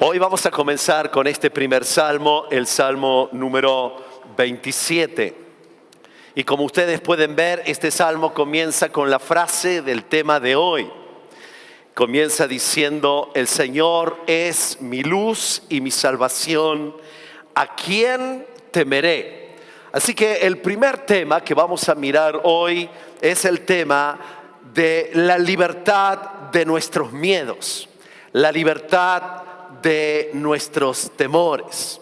Hoy vamos a comenzar con este primer salmo, el salmo número 27. Y como ustedes pueden ver, este salmo comienza con la frase del tema de hoy. Comienza diciendo: el Señor es mi luz y mi salvación, ¿a quién temeré? Así que el primer tema que vamos a mirar hoy es el tema de la libertad de nuestros miedos, la libertad de nuestros temores.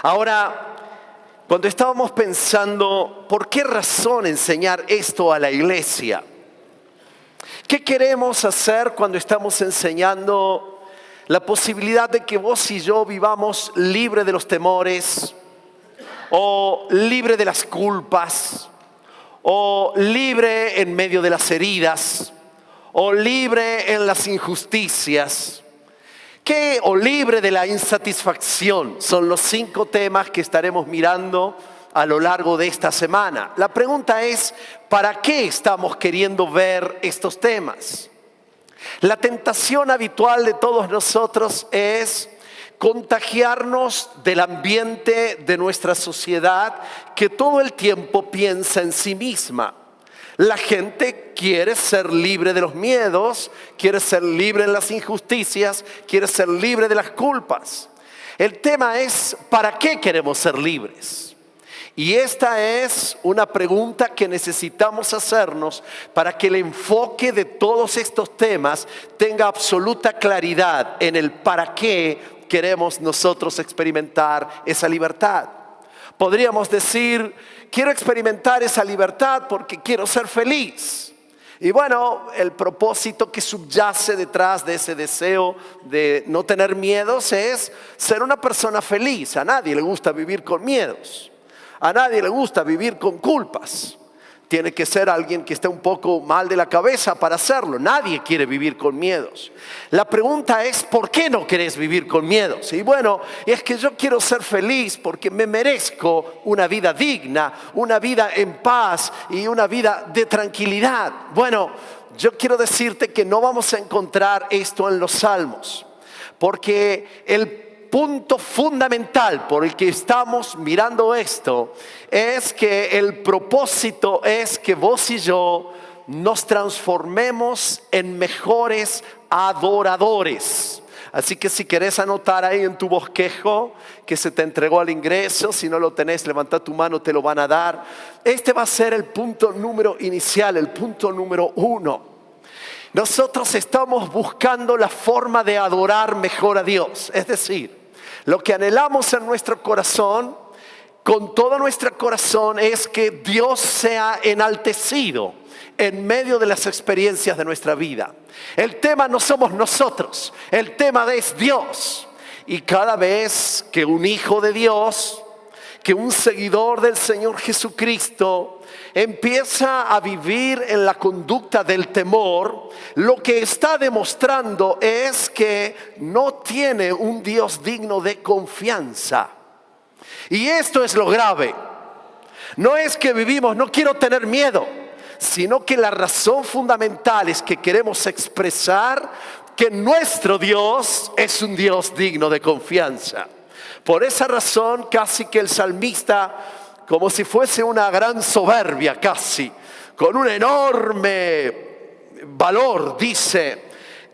Ahora, cuando estábamos pensando por qué razón enseñar esto a la iglesia, ¿qué queremos hacer cuando estamos enseñando la posibilidad de que vos y yo vivamos libre de los temores, o libre de las culpas, o libre en medio de las heridas, o libre en las injusticias? O libre de la insatisfacción? Son los 5 temas que estaremos mirando a lo largo de esta semana. La pregunta es: ¿para qué estamos queriendo ver estos temas? La tentación habitual de todos nosotros es contagiarnos del ambiente de nuestra sociedad que todo el tiempo piensa en sí misma. La gente quiere ser libre de los miedos, quiere ser libre de las injusticias, quiere ser libre de las culpas. El tema es: ¿para qué queremos ser libres? Y esta es una pregunta que necesitamos hacernos para que el enfoque de todos estos temas tenga absoluta claridad en el para qué queremos nosotros experimentar esa libertad. Podríamos decir: quiero experimentar esa libertad porque quiero ser feliz. Y bueno, el propósito que subyace detrás de ese deseo de no tener miedos es ser una persona feliz. A nadie le gusta vivir con miedos. A nadie le gusta vivir con culpas. Tiene que ser alguien que esté un poco mal de la cabeza para hacerlo. Nadie quiere vivir con miedos. La pregunta es: ¿por qué no querés vivir con miedos? Y bueno, es que yo quiero ser feliz porque me merezco una vida digna, una vida en paz y una vida de tranquilidad. Bueno, yo quiero decirte que no vamos a encontrar esto en los salmos, porque el punto fundamental por el que estamos mirando esto es que el propósito es que vos y yo nos transformemos en mejores adoradores. Así que si querés anotar ahí en tu bosquejo que se te entregó al ingreso, si no lo tenés, levanta tu mano, te lo van a dar. Este va a ser el punto número inicial, el punto número 1. Nosotros estamos buscando la forma de adorar mejor a Dios. Es decir, lo que anhelamos en nuestro corazón, con todo nuestro corazón, es que Dios sea enaltecido en medio de las experiencias de nuestra vida. El tema no somos nosotros, el tema es Dios. Y cada vez que un hijo de Dios, que un seguidor del Señor Jesucristo empieza a vivir en la conducta del temor, lo que está demostrando es que no tiene un Dios digno de confianza. Y esto es lo grave. No es que vivimos, no quiero tener miedo, sino que la razón fundamental es que queremos expresar que nuestro Dios es un Dios digno de confianza. Por esa razón, casi que el salmista, como si fuese una gran soberbia casi, con un enorme valor, dice: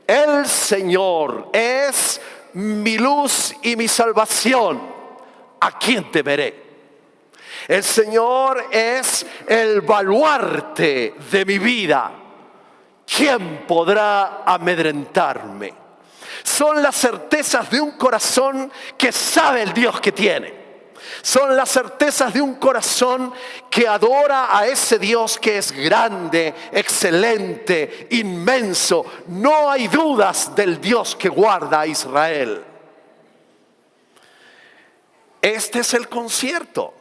el Señor es mi luz y mi salvación, ¿a quién temeré? El Señor es el baluarte de mi vida, ¿quién podrá amedrentarme? Son las certezas de un corazón que sabe el Dios que tiene. Son las certezas de un corazón que adora a ese Dios que es grande, excelente, inmenso. No hay dudas del Dios que guarda a Israel. Este es el concierto.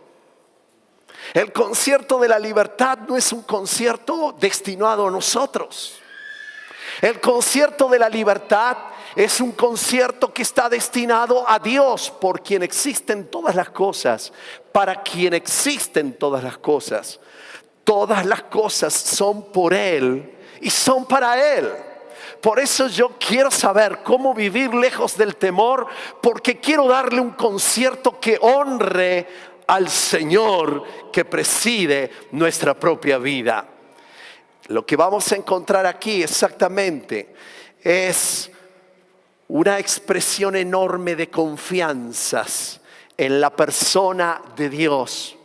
El concierto de la libertad no es un concierto destinado a nosotros. El concierto de la libertad es un concierto que está destinado a Dios, por quien existen todas las cosas, para quien existen todas las cosas. Todas las cosas son por Él y son para Él. Por eso yo quiero saber cómo vivir lejos del temor, porque quiero darle un concierto que honre al Señor que preside nuestra propia vida. Lo que vamos a encontrar aquí exactamente es una expresión enorme de confianzas en la persona de Dios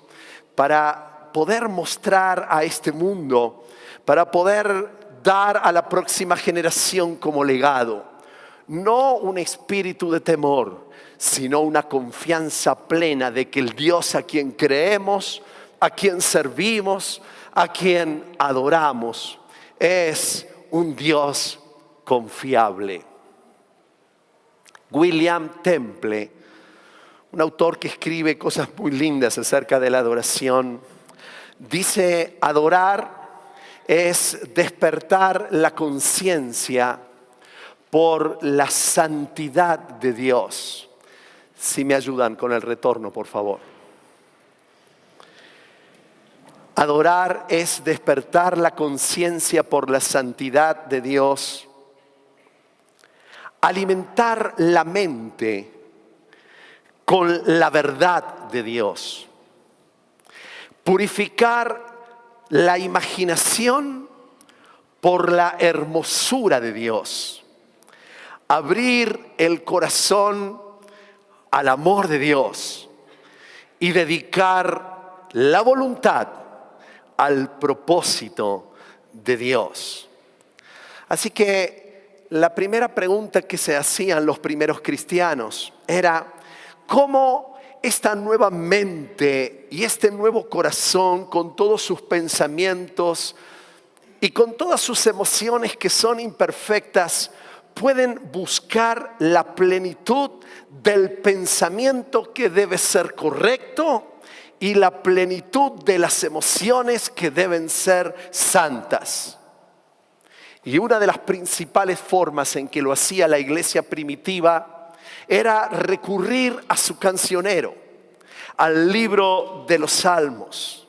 para poder mostrar a este mundo, para poder dar a la próxima generación como legado, no un espíritu de temor, sino una confianza plena de que el Dios a quien creemos, a quien servimos, a quien adoramos, es un Dios confiable. William Temple, un autor que escribe cosas muy lindas acerca de la adoración, dice: adorar es despertar la conciencia por la santidad de Dios. Si me ayudan con el retorno, por favor. Adorar es despertar la conciencia por la santidad de Dios. Alimentar la mente con la verdad de Dios. Purificar la imaginación por la hermosura de Dios. Abrir el corazón al amor de Dios y dedicar la voluntad al propósito de Dios. Así que la primera pregunta que se hacían los primeros cristianos era: ¿cómo esta nueva mente y este nuevo corazón, con todos sus pensamientos y con todas sus emociones que son imperfectas, pueden buscar la plenitud del pensamiento que debe ser correcto y la plenitud de las emociones que deben ser santas? Y una de las principales formas en que lo hacía la iglesia primitiva era recurrir a su cancionero, al libro de los Salmos.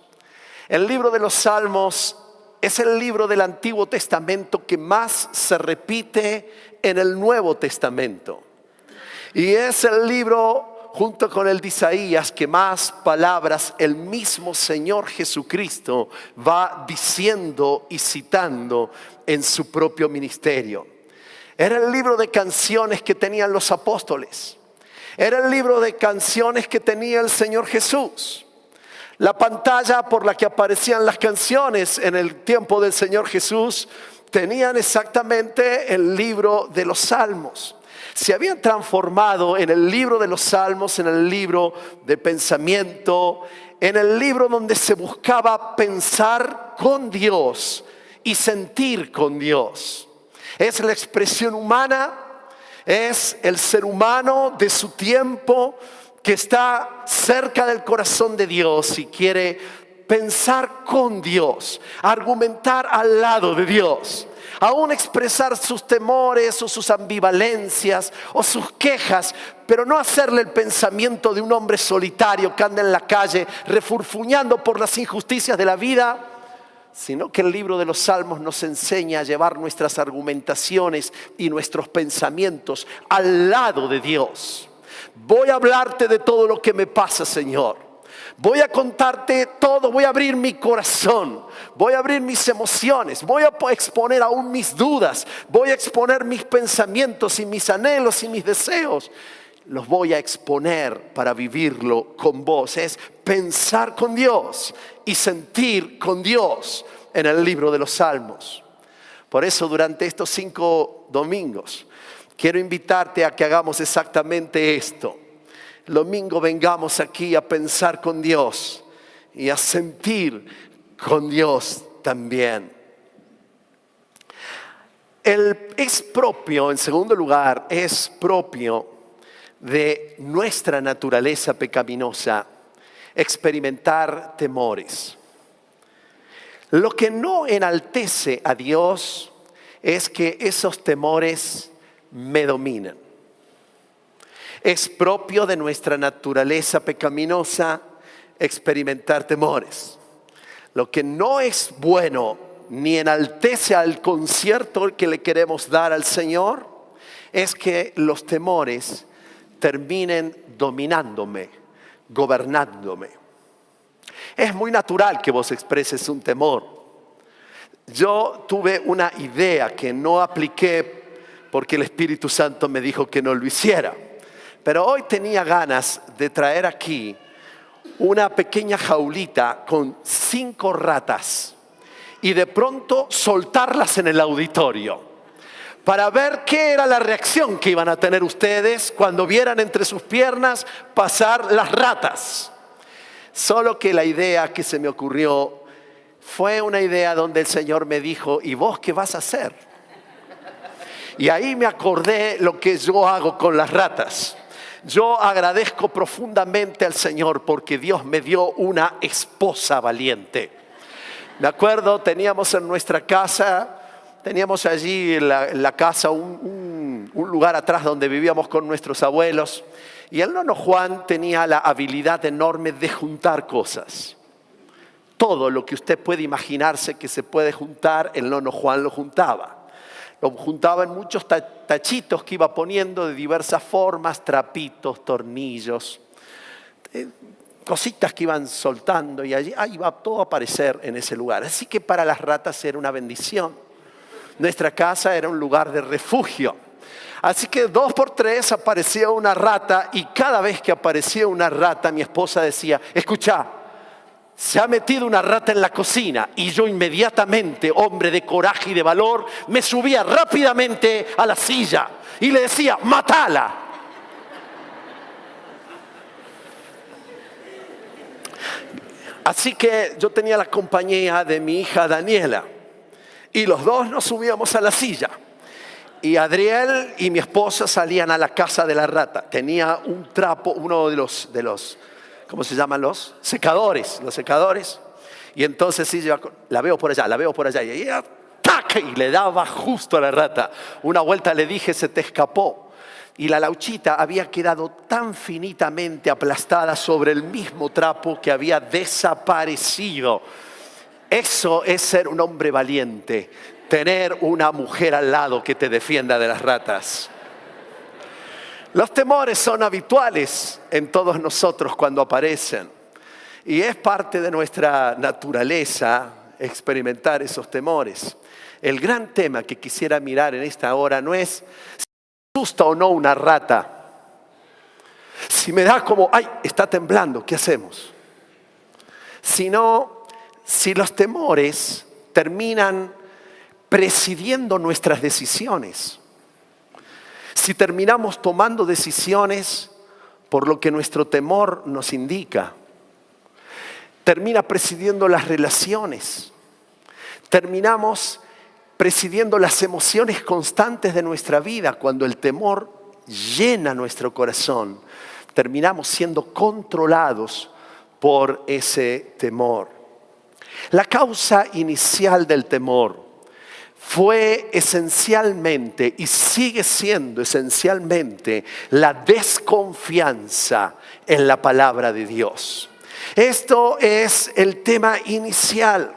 El libro de los Salmos es el libro del Antiguo Testamento que más se repite en el Nuevo Testamento. Y es el libro, junto con el de Isaías, que más palabras el mismo Señor Jesucristo va diciendo y citando en su propio ministerio. Era el libro de canciones que tenían los apóstoles. Era el libro de canciones que tenía el Señor Jesús. La pantalla por la que aparecían las canciones en el tiempo del Señor Jesús tenían exactamente el libro de los Salmos. Se habían transformado en el libro de los Salmos, en el libro de pensamiento, en el libro donde se buscaba pensar con Dios y sentir con Dios. Es la expresión humana, es el ser humano de su tiempo que está cerca del corazón de Dios y quiere pensar con Dios, argumentar al lado de Dios, aún expresar sus temores o sus ambivalencias o sus quejas, pero no hacerle el pensamiento de un hombre solitario que anda en la calle refurfuñando por las injusticias de la vida, sino que el libro de los Salmos nos enseña a llevar nuestras argumentaciones y nuestros pensamientos al lado de Dios. Voy a hablarte de todo lo que me pasa, Señor. Voy a contarte todo, voy a abrir mi corazón, voy a abrir mis emociones, voy a exponer aún mis dudas, voy a exponer mis pensamientos y mis anhelos y mis deseos. Los voy a exponer para vivirlo con vos. Es pensar con Dios y sentir con Dios en el libro de los Salmos. Por eso durante estos 5 domingos quiero invitarte a que hagamos exactamente esto. El domingo vengamos aquí a pensar con Dios y a sentir con Dios también. Es propio, en segundo lugar, es propio de nuestra naturaleza pecaminosa experimentar temores. Lo que no enaltece a Dios es que esos temores me dominan. Es propio de nuestra naturaleza pecaminosa experimentar temores. Lo que no es bueno ni enaltece al concierto que le queremos dar al Señor, es que los temores terminen dominándome, gobernándome. Es muy natural que vos expreses un temor. Yo tuve una idea que no apliqué porque el Espíritu Santo me dijo que no lo hiciera. Pero hoy tenía ganas de traer aquí una pequeña jaulita con 5 ratas y de pronto soltarlas en el auditorio para ver qué era la reacción que iban a tener ustedes cuando vieran entre sus piernas pasar las ratas. Solo que la idea que se me ocurrió fue una idea donde el Señor me dijo: ¿y vos qué vas a hacer? Y ahí me acordé lo que yo hago con las ratas. Yo agradezco profundamente al Señor porque Dios me dio una esposa valiente. Me acuerdo, teníamos en nuestra casa, teníamos allí en la casa un lugar atrás donde vivíamos con nuestros abuelos. Y el nono Juan tenía la habilidad enorme de juntar cosas. Todo lo que usted puede imaginarse que se puede juntar, el nono Juan lo juntaba. Lo juntaba en muchos tachitos que iba poniendo de diversas formas, trapitos, tornillos, cositas que iban soltando, y allí iba todo a aparecer en ese lugar. Así que para las ratas era una bendición. Nuestra casa era un lugar de refugio. Así que 2 por 3 aparecía una rata, y cada vez que aparecía una rata mi esposa decía: escuchá, se ha metido una rata en la cocina. Y yo inmediatamente, hombre de coraje y de valor, me subía rápidamente a la silla y le decía: matala. Así que yo tenía la compañía de mi hija Daniela y los dos nos subíamos a la silla. Y Adriel y mi esposa salían a la casa de la rata. Tenía un trapo, uno de los ¿cómo se llaman los secadores? Los secadores. Y entonces sí, la veo por allá. Y ella, ¡tac!, y le daba justo a la rata. Una vuelta le dije: se te escapó. Y la lauchita había quedado tan finitamente aplastada sobre el mismo trapo que había desaparecido. Eso es ser un hombre valiente. Tener una mujer al lado que te defienda de las ratas. Los temores son habituales en todos nosotros cuando aparecen. Y es parte de nuestra naturaleza experimentar esos temores. El gran tema que quisiera mirar en esta hora no es si me asusta o no una rata. Si me da como, ¡ay!, está temblando, ¿qué hacemos? Sino si los temores terminan presidiendo nuestras decisiones. Si terminamos tomando decisiones por lo que nuestro temor nos indica, termina presidiendo las relaciones, terminamos presidiendo las emociones constantes de nuestra vida. Cuando el temor llena nuestro corazón, terminamos siendo controlados por ese temor. La causa inicial del temor fue esencialmente y sigue siendo esencialmente la desconfianza en la palabra de Dios. Esto es el tema inicial.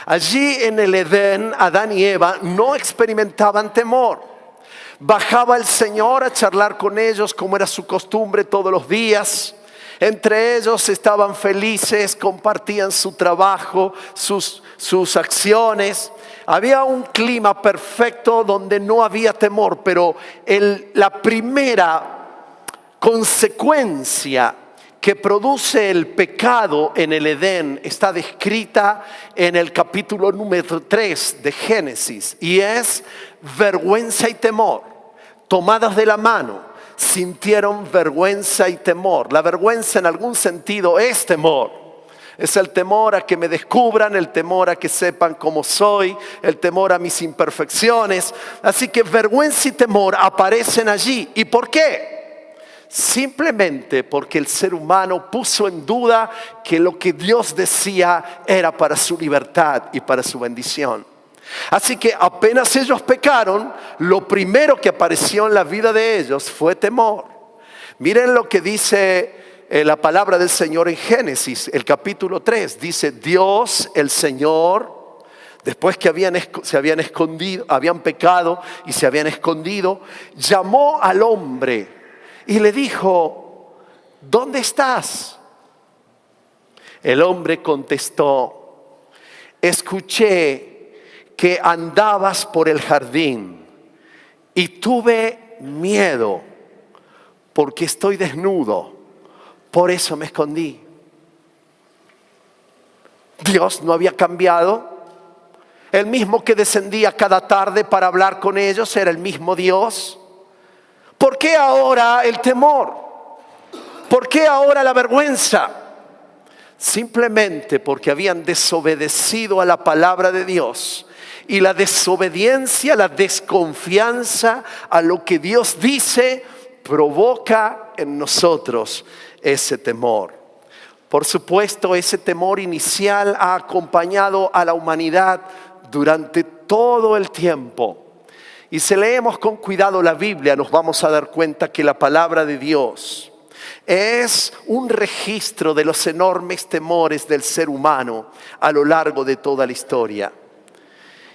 Allí en el Edén, Adán y Eva no experimentaban temor. Bajaba el Señor a charlar con ellos como era su costumbre todos los días. Entre ellos estaban felices, compartían su trabajo, sus acciones. Había un clima perfecto donde no había temor, pero la primera consecuencia que produce el pecado en el Edén está descrita en el capítulo número 3 de Génesis, y es vergüenza y temor. Tomadas de la mano, sintieron vergüenza y temor. La vergüenza en algún sentido es temor. Es el temor a que me descubran, el temor a que sepan cómo soy, el temor a mis imperfecciones. Así que vergüenza y temor aparecen allí. ¿Y por qué? Simplemente porque el ser humano puso en duda que lo que Dios decía era para su libertad y para su bendición. Así que apenas ellos pecaron, lo primero que apareció en la vida de ellos fue temor. Miren lo que dice la palabra del Señor en Génesis, el capítulo 3. Dice: Dios, el Señor, después que se habían escondido, habían pecado y se habían escondido, llamó al hombre y le dijo: ¿dónde estás? El hombre contestó: escuché que andabas por el jardín y tuve miedo porque estoy desnudo, por eso me escondí. Dios no había cambiado. El mismo que descendía cada tarde para hablar con ellos era el mismo Dios. ¿Por qué ahora el temor? ¿Por qué ahora la vergüenza? Simplemente porque habían desobedecido a la palabra de Dios. Y la desobediencia, la desconfianza a lo que Dios dice, provoca en nosotros ese temor. Por supuesto, ese temor inicial ha acompañado a la humanidad durante todo el tiempo. Y si leemos con cuidado la Biblia, nos vamos a dar cuenta que la palabra de Dios es un registro de los enormes temores del ser humano a lo largo de toda la historia.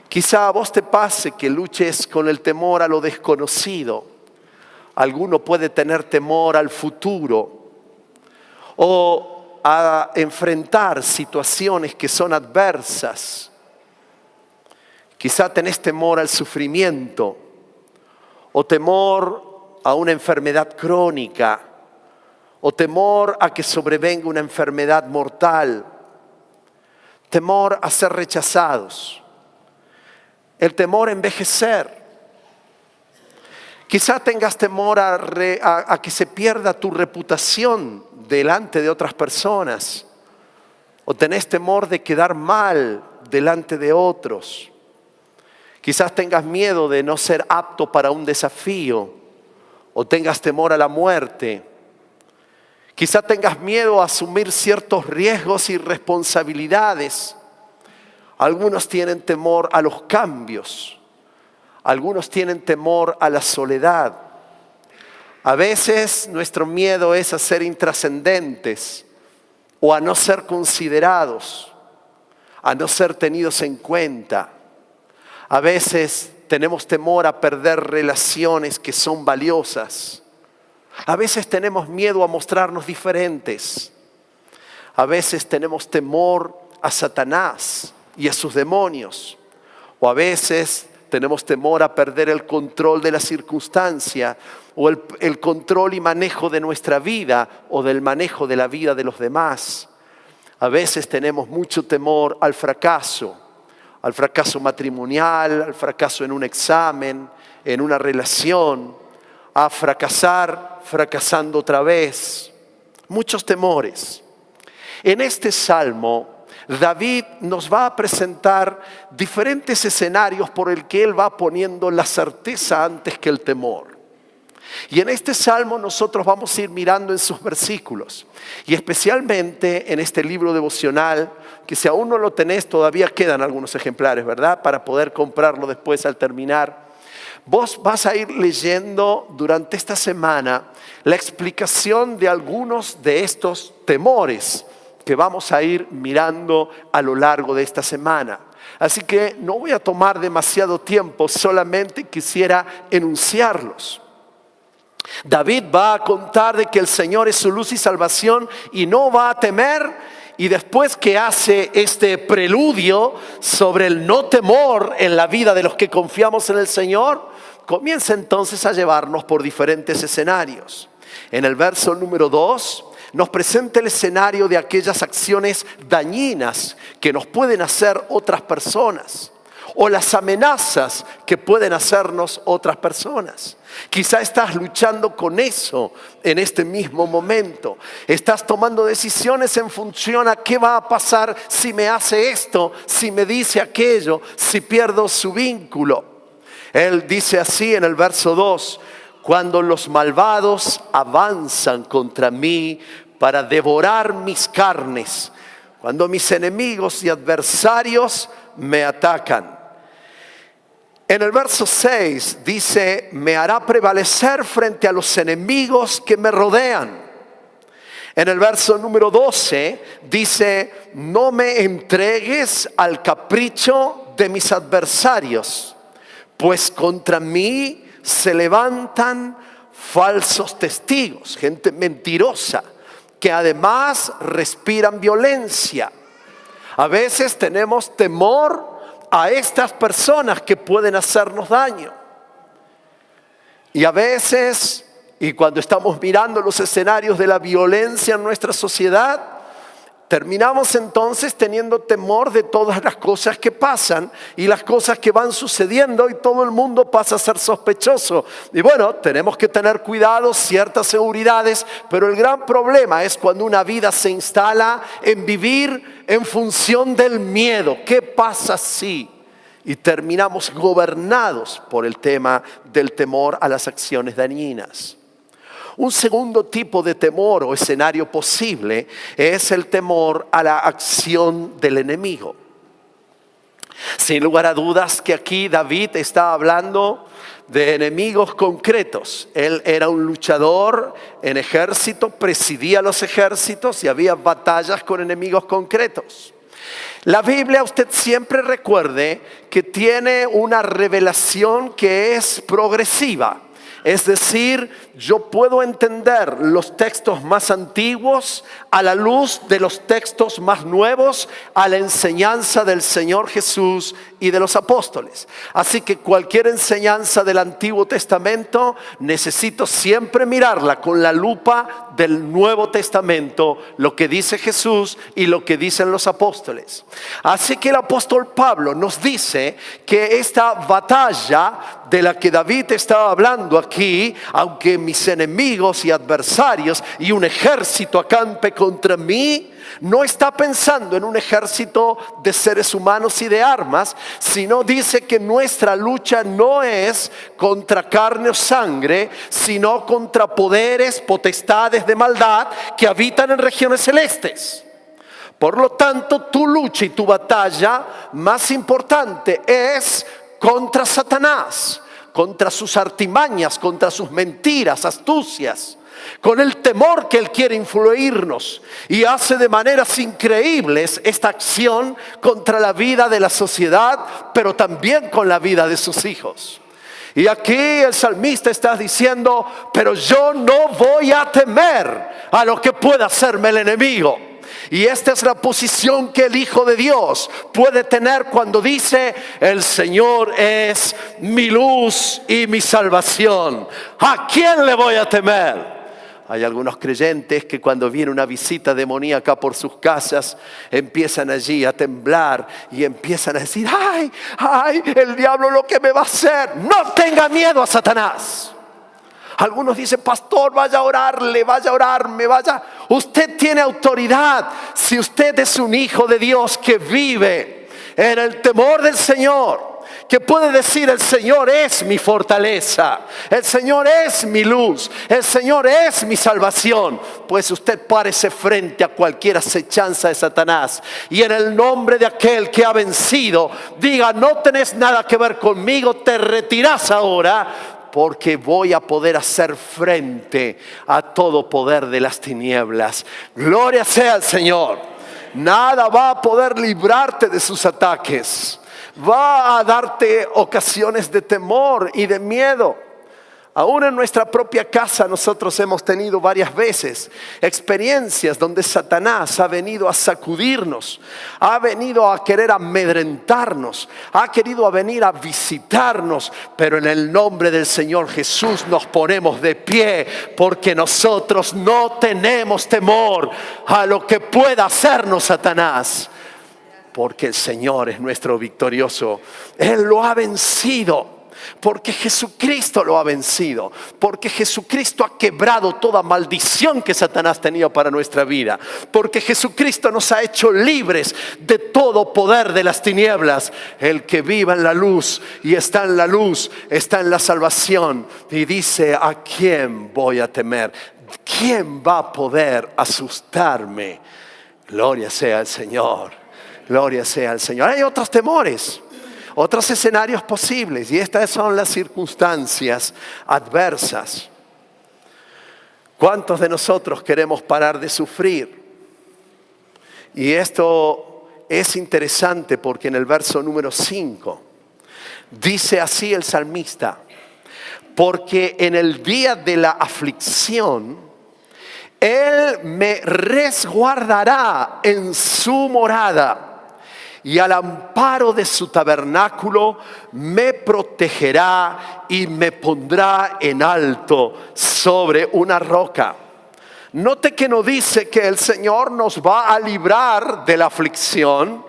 Quizá a vos te pase que luches con el temor a lo desconocido. Alguno puede tener temor al futuro o a enfrentar situaciones que son adversas. Quizá tenés temor al sufrimiento o temor a una enfermedad crónica o temor a que sobrevenga una enfermedad mortal, temor a ser rechazados, el temor a envejecer. Quizá tengas temor a que se pierda tu reputación delante de otras personas, o tenés temor de quedar mal delante de otros. Quizás tengas miedo de no ser apto para un desafío, o tengas temor a la muerte. Quizás tengas miedo a asumir ciertos riesgos y responsabilidades. Algunos tienen temor a los cambios. Algunos tienen temor a la soledad. A veces nuestro miedo es a ser intrascendentes o a no ser considerados, a no ser tenidos en cuenta. A veces tenemos temor a perder relaciones que son valiosas. A veces tenemos miedo a mostrarnos diferentes. A veces tenemos temor a Satanás y a sus demonios. O a veces tenemos temor a perder el control de la circunstancia o el control y manejo de nuestra vida o del manejo de la vida de los demás. A veces tenemos mucho temor al fracaso matrimonial, al fracaso en un examen, en una relación, a fracasar fracasando otra vez. Muchos temores. En este salmo, David nos va a presentar diferentes escenarios por el que él va poniendo la certeza antes que el temor. Y en este salmo nosotros vamos a ir mirando en sus versículos. Y especialmente en este libro devocional, que si aún no lo tenés, todavía quedan algunos ejemplares, ¿verdad? Para poder comprarlo después al terminar. Vos vas a ir leyendo durante esta semana la explicación de algunos de estos temores que vamos a ir mirando a lo largo de esta semana. Así que no voy a tomar demasiado tiempo, solamente quisiera enunciarlos. David va a contar de que el Señor es su luz y salvación y no va a temer. Y después que hace este preludio sobre el no temor en la vida de los que confiamos en el Señor, comienza entonces a llevarnos por diferentes escenarios. En el verso número 2 nos presenta el escenario de aquellas acciones dañinas que nos pueden hacer otras personas, o las amenazas que pueden hacernos otras personas. Quizá estás luchando con eso en este mismo momento. Estás tomando decisiones en función a qué va a pasar si me hace esto, si me dice aquello, si pierdo su vínculo. Él dice así en el verso 2: cuando los malvados avanzan contra mí para devorar mis carnes, cuando mis enemigos y adversarios me atacan. En el verso 6 dice: me hará prevalecer frente a los enemigos que me rodean. En el verso número 12 dice: no me entregues al capricho de mis adversarios, pues contra mí se levantan falsos testigos, gente mentirosa, que además respiran violencia. A veces tenemos temor a estas personas que pueden hacernos daño. Y a veces, y cuando estamos mirando los escenarios de la violencia en nuestra sociedad, terminamos entonces teniendo temor de todas las cosas que pasan y las cosas que van sucediendo, y todo el mundo pasa a ser sospechoso. Y bueno, tenemos que tener cuidado, ciertas seguridades, pero el gran problema es cuando una vida se instala en vivir en función del miedo. ¿Qué pasa si? Y terminamos gobernados por el tema del temor a las acciones dañinas. Un segundo tipo de temor o escenario posible es el temor a la acción del enemigo. Sin lugar a dudas que aquí David está hablando de enemigos concretos. Él era un luchador en ejército, presidía los ejércitos y había batallas con enemigos concretos. La Biblia, usted siempre recuerde que tiene una revelación que es progresiva. Es decir, yo puedo entender los textos más antiguos a la luz de los textos más nuevos, a la enseñanza del Señor Jesús y de los apóstoles. Así que cualquier enseñanza del Antiguo Testamento necesito siempre mirarla con la lupa del Nuevo Testamento, lo que dice Jesús y lo que dicen los apóstoles. Así que el apóstol Pablo nos dice que esta batalla de la que David estaba hablando aquí, aunque mis enemigos y adversarios y un ejército acampe contra mí, no está pensando en un ejército de seres humanos y de armas, sino dice que nuestra lucha no es contra carne o sangre, sino contra poderes, potestades de maldad que habitan en regiones celestes. Por lo tanto, tu lucha y tu batalla más importante es contra Satanás, contra sus artimañas, contra sus mentiras, astucias, con el temor que él quiere influirnos, y hace de maneras increíbles esta acción contra la vida de la sociedad, pero también con la vida de sus hijos. Y aquí el salmista está diciendo: pero yo no voy a temer a lo que pueda hacerme el enemigo. Y esta es la posición que el Hijo de Dios puede tener cuando dice: el Señor es mi luz y mi salvación. ¿A quién le voy a temer? Hay algunos creyentes que cuando viene una visita demoníaca por sus casas, empiezan allí a temblar y empiezan a decir: ¡ay, el diablo lo que me va a hacer! No tenga miedo a Satanás. Algunos dicen: pastor, vaya a orarle, vaya a orarme, vaya. Usted tiene autoridad si usted es un hijo de Dios que vive en el temor del Señor, que puede decir: el Señor es mi fortaleza, el Señor es mi luz, el Señor es mi salvación. Pues usted párese frente a cualquier acechanza de Satanás y en el nombre de aquel que ha vencido, diga: no tenés nada que ver conmigo, te retirás ahora, porque voy a poder hacer frente a todo poder de las tinieblas. Gloria sea al Señor. Nada va a poder librarte de sus ataques. Va a darte ocasiones de temor y de miedo. Aún en nuestra propia casa nosotros hemos tenido varias veces experiencias donde Satanás ha venido a sacudirnos, ha venido a querer amedrentarnos, ha querido venir a visitarnos, pero en el nombre del Señor Jesús nos ponemos de pie, porque nosotros no tenemos temor a lo que pueda hacernos Satanás, porque el Señor es nuestro victorioso. Él lo ha vencido. Porque Jesucristo lo ha vencido, porque Jesucristo ha quebrado toda maldición que Satanás tenía para nuestra vida, porque Jesucristo nos ha hecho libres de todo poder de las tinieblas. El que viva en la luz y está en la luz, está en la salvación. Y dice: ¿a quién voy a temer? ¿Quién va a poder asustarme? Gloria sea al Señor, gloria sea al Señor. Hay otros temores, otros escenarios posibles, y estas son las circunstancias adversas. ¿Cuántos de nosotros queremos parar de sufrir? Y esto es interesante porque en el verso número 5 dice así el salmista: porque en el día de la aflicción Él me resguardará en su morada, y al amparo de su tabernáculo me protegerá y me pondrá en alto sobre una roca. Note que no dice que el Señor nos va a librar de la aflicción.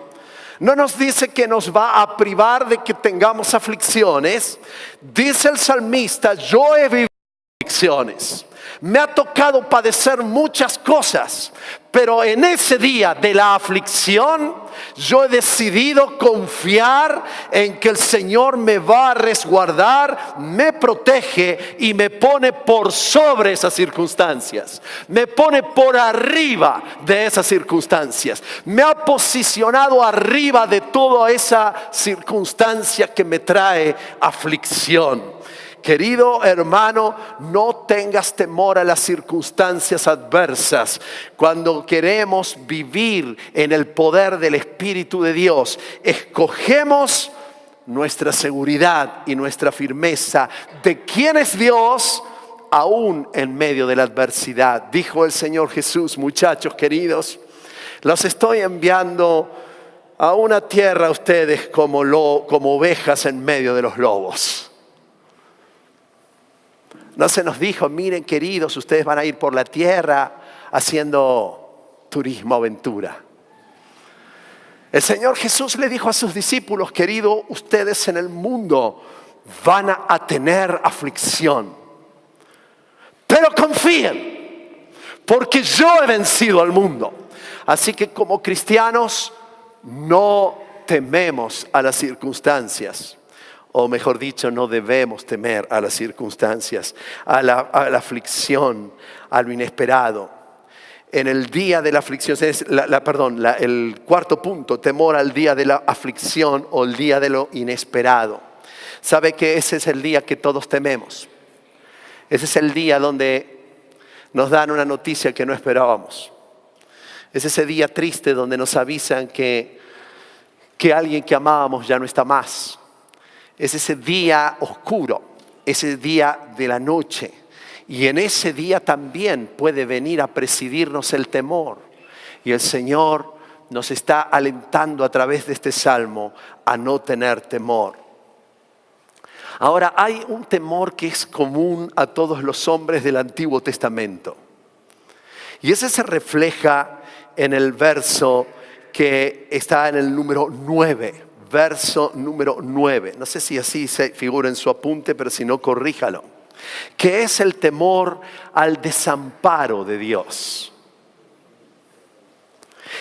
No nos dice que nos va a privar de que tengamos aflicciones. Dice el salmista: yo he vivido aflicciones. Me ha tocado padecer muchas cosas, pero en ese día de la aflicción yo he decidido confiar en que el Señor me va a resguardar, me protege y me pone por sobre esas circunstancias. Me pone por arriba de esas circunstancias. Me ha posicionado arriba de toda esa circunstancia que me trae aflicción. Querido hermano, no tengas temor a las circunstancias adversas. Cuando queremos vivir en el poder del Espíritu de Dios, escogemos nuestra seguridad y nuestra firmeza de quién es Dios, aún en medio de la adversidad. Dijo el Señor Jesús: muchachos queridos, los estoy enviando a una tierra a ustedes como ovejas en medio de los lobos. No se nos dijo: miren queridos, ustedes van a ir por la tierra haciendo turismo aventura. El Señor Jesús le dijo a sus discípulos: queridos, ustedes en el mundo van a tener aflicción, pero confíen, porque yo he vencido al mundo. Así que como cristianos no tememos a las circunstancias. O mejor dicho, no debemos temer a las circunstancias, a la aflicción, a lo inesperado. En el día de la aflicción, el cuarto punto: temor al día de la aflicción o el día de lo inesperado. ¿Sabe que ese es el día que todos tememos? Ese es el día donde nos dan una noticia que no esperábamos. Es ese día triste donde nos avisan que alguien que amábamos ya no está más. Es ese día oscuro, ese día de la noche. Y en ese día también puede venir a presidirnos el temor. Y el Señor nos está alentando a través de este salmo a no tener temor. Ahora, hay un temor que es común a todos los hombres del Antiguo Testamento. Y ese se refleja en el verso que está en el número 9. Verso número 9. No sé si así se figura en su apunte, pero si no, corríjalo. Que es el temor al desamparo de Dios.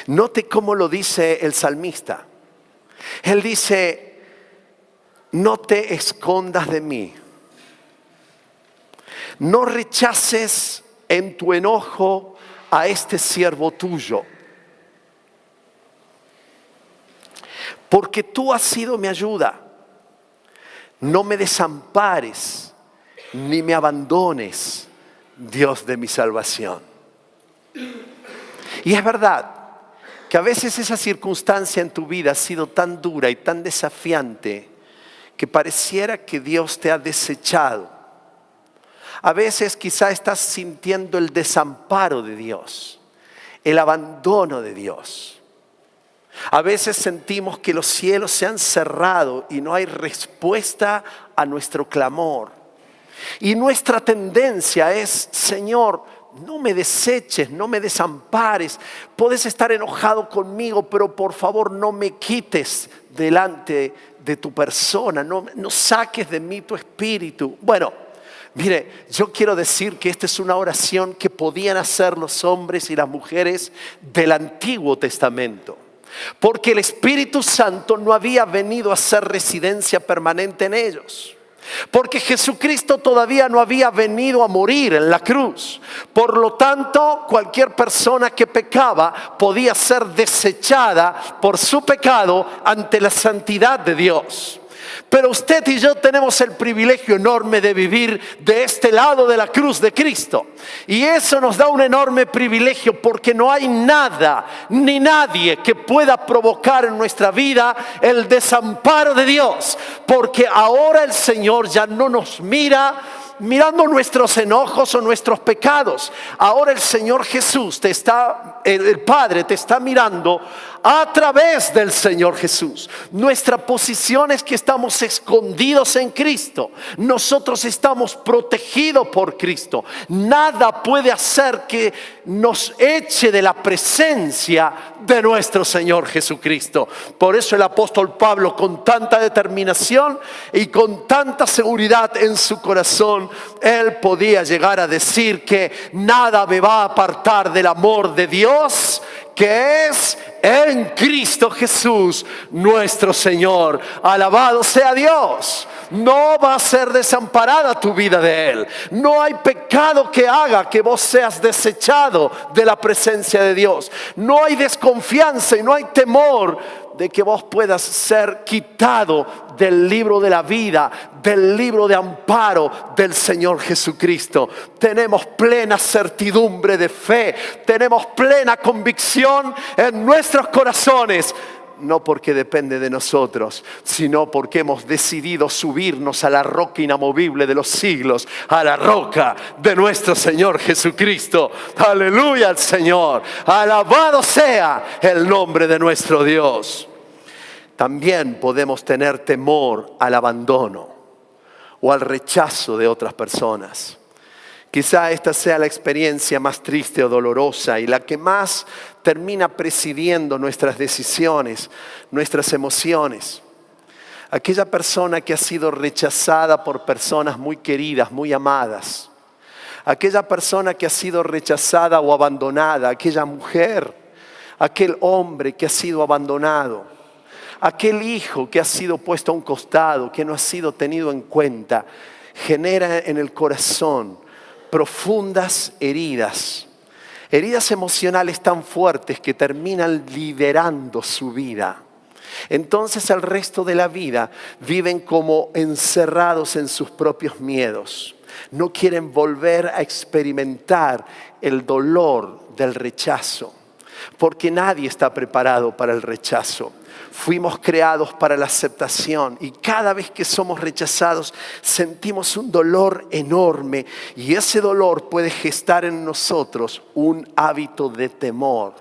Note cómo lo dice el salmista. Él dice: no te escondas de mí. No rechaces en tu enojo a este siervo tuyo. Porque tú has sido mi ayuda. No me desampares ni me abandones, Dios de mi salvación. Y es verdad que a veces esa circunstancia en tu vida ha sido tan dura y tan desafiante que pareciera que Dios te ha desechado. A veces quizá estás sintiendo el desamparo de Dios, el abandono de Dios. A veces sentimos que los cielos se han cerrado y no hay respuesta a nuestro clamor. Y nuestra tendencia es: Señor, no me deseches, no me desampares. Puedes estar enojado conmigo, pero por favor no me quites delante de tu persona. No saques de mí tu espíritu. Bueno, mire, yo quiero decir que esta es una oración que podían hacer los hombres y las mujeres del Antiguo Testamento. Porque el Espíritu Santo no había venido a hacer residencia permanente en ellos. Porque Jesucristo todavía no había venido a morir en la cruz. Por lo tanto, cualquier persona que pecaba podía ser desechada por su pecado ante la santidad de Dios. Pero usted y yo tenemos el privilegio enorme de vivir de este lado de la cruz de Cristo. Y eso nos da un enorme privilegio, porque no hay nada ni nadie que pueda provocar en nuestra vida el desamparo de Dios. Porque ahora el Señor ya no nos mira mirando nuestros enojos o nuestros pecados. Ahora el Señor Jesús el Padre te está mirando a través del Señor Jesús. Nuestra posición es que estamos escondidos en Cristo. Nosotros estamos protegidos por Cristo. Nada puede hacer que nos eche de la presencia de nuestro Señor Jesucristo. Por eso el apóstol Pablo, con tanta determinación y con tanta seguridad en su corazón, él podía llegar a decir que nada me va a apartar del amor de Dios, que es en Cristo Jesús nuestro Señor. Alabado sea Dios. No va a ser desamparada tu vida de Él. No hay pecado que haga que vos seas desechado de la presencia de Dios. No hay desconfianza y no hay temor de que vos puedas ser quitado del libro de la vida, del libro de amparo del Señor Jesucristo. Tenemos plena certidumbre de fe, tenemos plena convicción en nuestros corazones. No porque depende de nosotros, sino porque hemos decidido subirnos a la roca inamovible de los siglos, a la roca de nuestro Señor Jesucristo. Aleluya al Señor. Alabado sea el nombre de nuestro Dios. También podemos tener temor al abandono o al rechazo de otras personas. Quizá esta sea la experiencia más triste o dolorosa y la que más termina presidiendo nuestras decisiones, nuestras emociones. Aquella persona que ha sido rechazada por personas muy queridas, muy amadas. Aquella persona que ha sido rechazada o abandonada. Aquella mujer, aquel hombre que ha sido abandonado. Aquel hijo que ha sido puesto a un costado, que no ha sido tenido en cuenta. Genera en el corazón profundas heridas emocionales tan fuertes que terminan liderando su vida. Entonces el resto de la vida viven como encerrados en sus propios miedos. No quieren volver a experimentar el dolor del rechazo, porque nadie está preparado para el rechazo. Fuimos creados para la aceptación y cada vez que somos rechazados sentimos un dolor enorme, y ese dolor puede gestar en nosotros un hábito de temor.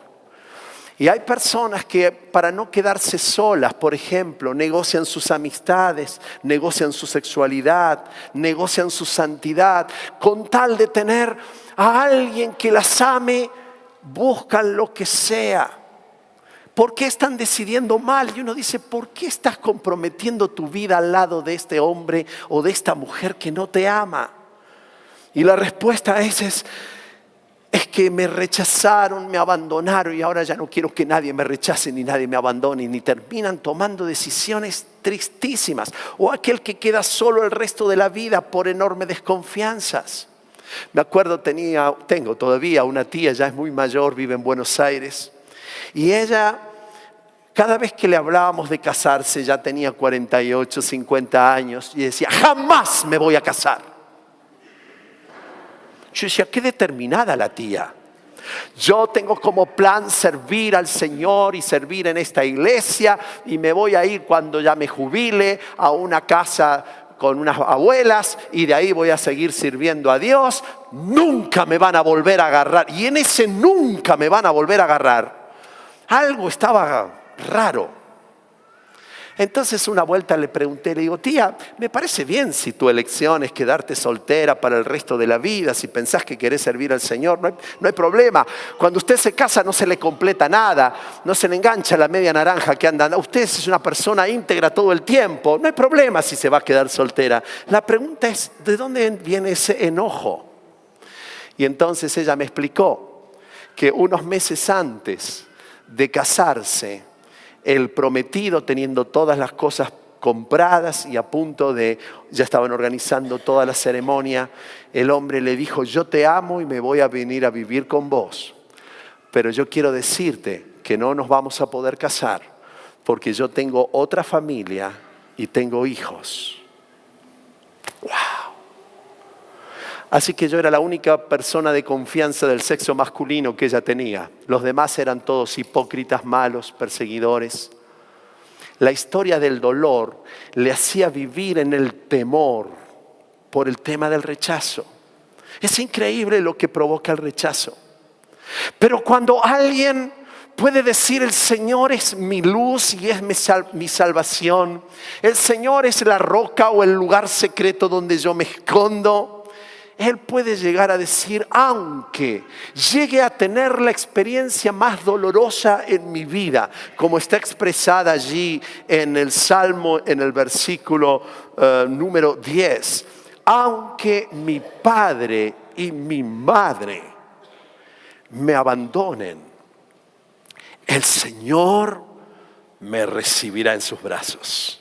Y hay personas que, para no quedarse solas, por ejemplo, negocian sus amistades, negocian su sexualidad, negocian su santidad, con tal de tener a alguien que las ame, buscan lo que sea. ¿Por qué están decidiendo mal? Y uno dice, ¿por qué estás comprometiendo tu vida al lado de este hombre o de esta mujer que no te ama? Y la respuesta es que me rechazaron, me abandonaron y ahora ya no quiero que nadie me rechace ni nadie me abandone. Ni terminan tomando decisiones tristísimas. O aquel que queda solo el resto de la vida por enormes desconfianzas. Me acuerdo, tengo todavía una tía, ya es muy mayor, vive en Buenos Aires. Y ella, cada vez que le hablábamos de casarse, ya tenía 48, 50 años, y decía, jamás me voy a casar. Yo decía, qué determinada la tía. Yo tengo como plan servir al Señor y servir en esta iglesia, y me voy a ir cuando ya me jubile a una casa con unas abuelas, y de ahí voy a seguir sirviendo a Dios. Nunca me van a volver a agarrar. Y en ese nunca me van a volver a agarrar, algo estaba raro. Entonces una vuelta le pregunté, le digo, tía, me parece bien si tu elección es quedarte soltera para el resto de la vida, si pensás que querés servir al Señor, no hay problema. Cuando usted se casa no se le completa nada, no se le engancha la media naranja que anda. Usted es una persona íntegra todo el tiempo, no hay problema si se va a quedar soltera. La pregunta es, ¿de dónde viene ese enojo? Y entonces ella me explicó que unos meses antes de casarse, el prometido, teniendo todas las cosas compradas y a punto de, ya estaban organizando toda la ceremonia, el hombre le dijo, yo te amo y me voy a venir a vivir con vos, pero yo quiero decirte que no nos vamos a poder casar porque yo tengo otra familia y tengo hijos. ¡Wow! Así que yo era la única persona de confianza del sexo masculino que ella tenía. Los demás eran todos hipócritas, malos, perseguidores. La historia del dolor le hacía vivir en el temor por el tema del rechazo. Es increíble lo que provoca el rechazo. Pero cuando alguien puede decir: el Señor es mi luz y es mi salvación, el Señor es la roca o el lugar secreto donde yo me escondo, él puede llegar a decir: aunque llegue a tener la experiencia más dolorosa en mi vida, como está expresada allí en el Salmo, en el versículo número 10, aunque mi padre y mi madre me abandonen, el Señor me recibirá en sus brazos.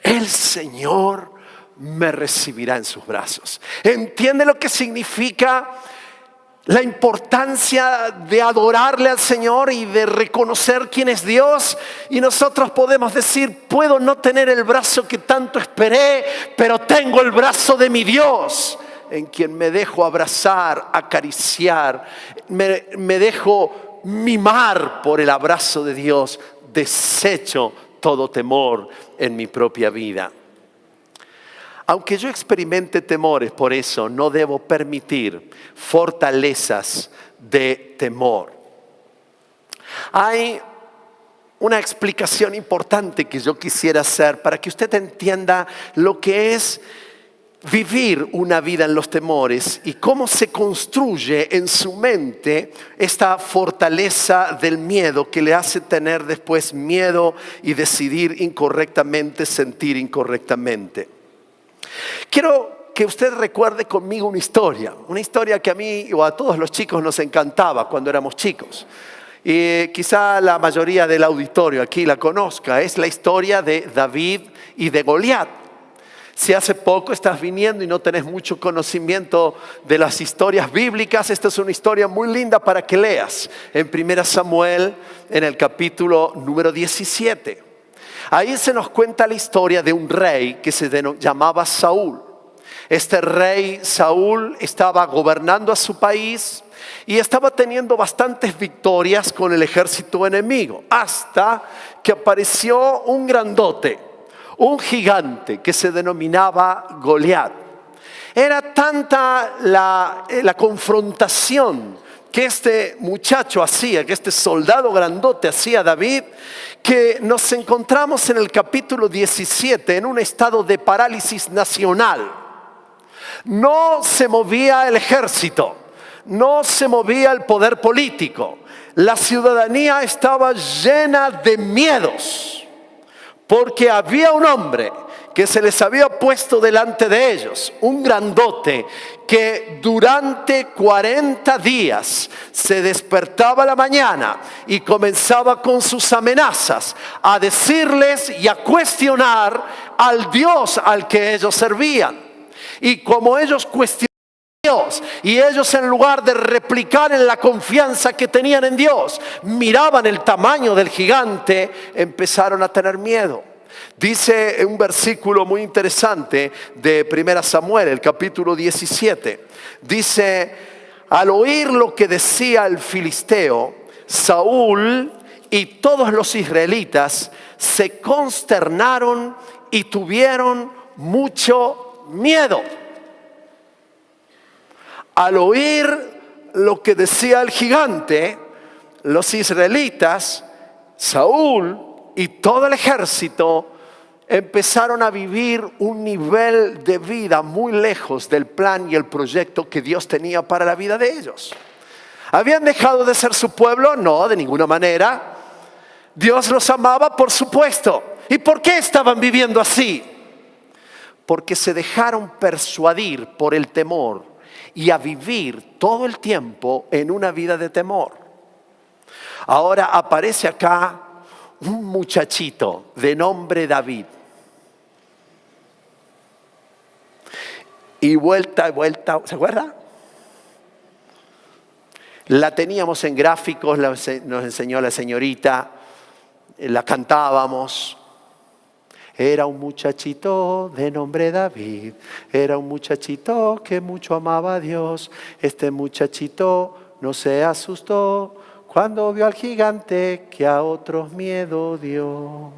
El Señor me recibirá en sus brazos. ¿Entiende lo que significa la importancia de adorarle al Señor y de reconocer quién es Dios? Y nosotros podemos decir: puedo no tener el brazo que tanto esperé, pero tengo el brazo de mi Dios, en quien me dejo abrazar, acariciar, me dejo mimar por el abrazo de Dios. Desecho todo temor en mi propia vida. Aunque yo experimente temores, por eso no debo permitir fortalezas de temor. Hay una explicación importante que yo quisiera hacer para que usted entienda lo que es vivir una vida en los temores y cómo se construye en su mente esta fortaleza del miedo que le hace tener después miedo y decidir incorrectamente, sentir incorrectamente. Quiero que usted recuerde conmigo una historia que a mí o a todos los chicos nos encantaba cuando éramos chicos. Y quizá la mayoría del auditorio aquí la conozca. Es la historia de David y de Goliat. Si hace poco estás viniendo y no tenés mucho conocimiento de las historias bíblicas, esta es una historia muy linda para que leas. En 1 Samuel, en el capítulo número 17. Ahí se nos cuenta la historia de un rey que se llamaba Saúl. Este rey Saúl estaba gobernando a su país y estaba teniendo bastantes victorias con el ejército enemigo, hasta que apareció un grandote, un gigante que se denominaba Goliat. Era tanta la confrontación que este muchacho hacía, que este soldado grandote hacía a David, que nos encontramos en el capítulo 17 en un estado de parálisis nacional. No se movía el ejército, no se movía el poder político. La ciudadanía estaba llena de miedos, porque había un hombre que se les había puesto delante de ellos, un grandote que durante 40 días se despertaba a la mañana y comenzaba con sus amenazas a decirles y a cuestionar al Dios al que ellos servían. Y como ellos cuestionaban a Dios, y ellos, en lugar de replicar en la confianza que tenían en Dios, miraban el tamaño del gigante, empezaron a tener miedo. Dice un versículo muy interesante de 1 Samuel, el capítulo 17. Dice: al oír lo que decía el filisteo, Saúl y todos los israelitas se consternaron y tuvieron mucho miedo. Al oír lo que decía el gigante, los israelitas, Saúl y todo el ejército empezaron a vivir un nivel de vida muy lejos del plan y el proyecto que Dios tenía para la vida de ellos. ¿Habían dejado de ser su pueblo? No, de ninguna manera. Dios los amaba, por supuesto. ¿Y por qué estaban viviendo así? Porque se dejaron persuadir por el temor y a vivir todo el tiempo en una vida de temor. Ahora aparece acá un muchachito de nombre David. Y vuelta, ¿se acuerda? La teníamos en gráficos, nos enseñó la señorita, la cantábamos. Era un muchachito de nombre David. Era un muchachito que mucho amaba a Dios. Este muchachito no se asustó cuando vio al gigante que a otros miedo dio.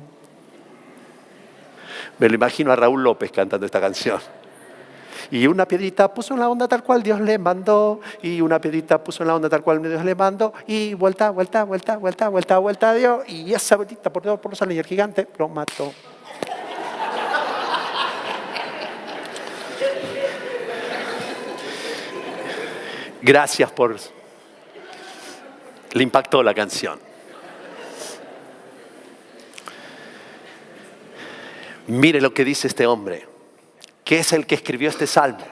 Me lo imagino a Raúl López cantando esta canción. Y una piedrita puso en la onda tal cual Dios le mandó. Y una piedrita puso en la onda tal cual Dios le mandó. Y vuelta, vuelta, vuelta, vuelta, vuelta, vuelta dio. Y esa vueltita por los años el gigante lo mató. Gracias por... Le impactó la canción. Mire lo que dice este hombre, que es el que escribió este salmo.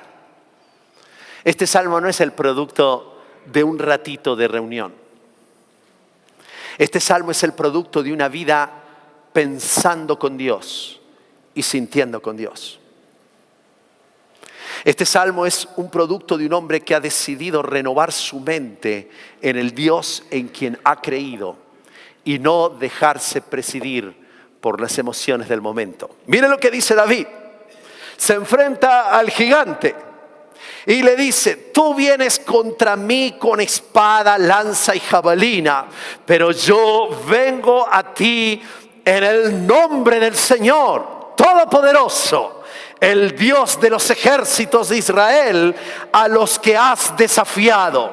Este salmo no es el producto de un ratito de reunión. Este salmo es el producto de una vida pensando con Dios y sintiendo con Dios. Este salmo es un producto de un hombre que ha decidido renovar su mente en el Dios en quien ha creído y no dejarse presidir por las emociones del momento. Miren lo que dice David. Se enfrenta al gigante y le dice: tú vienes contra mí con espada, lanza y jabalina, pero yo vengo a ti en el nombre del Señor Todopoderoso, el Dios de los ejércitos de Israel, a los que has desafiado.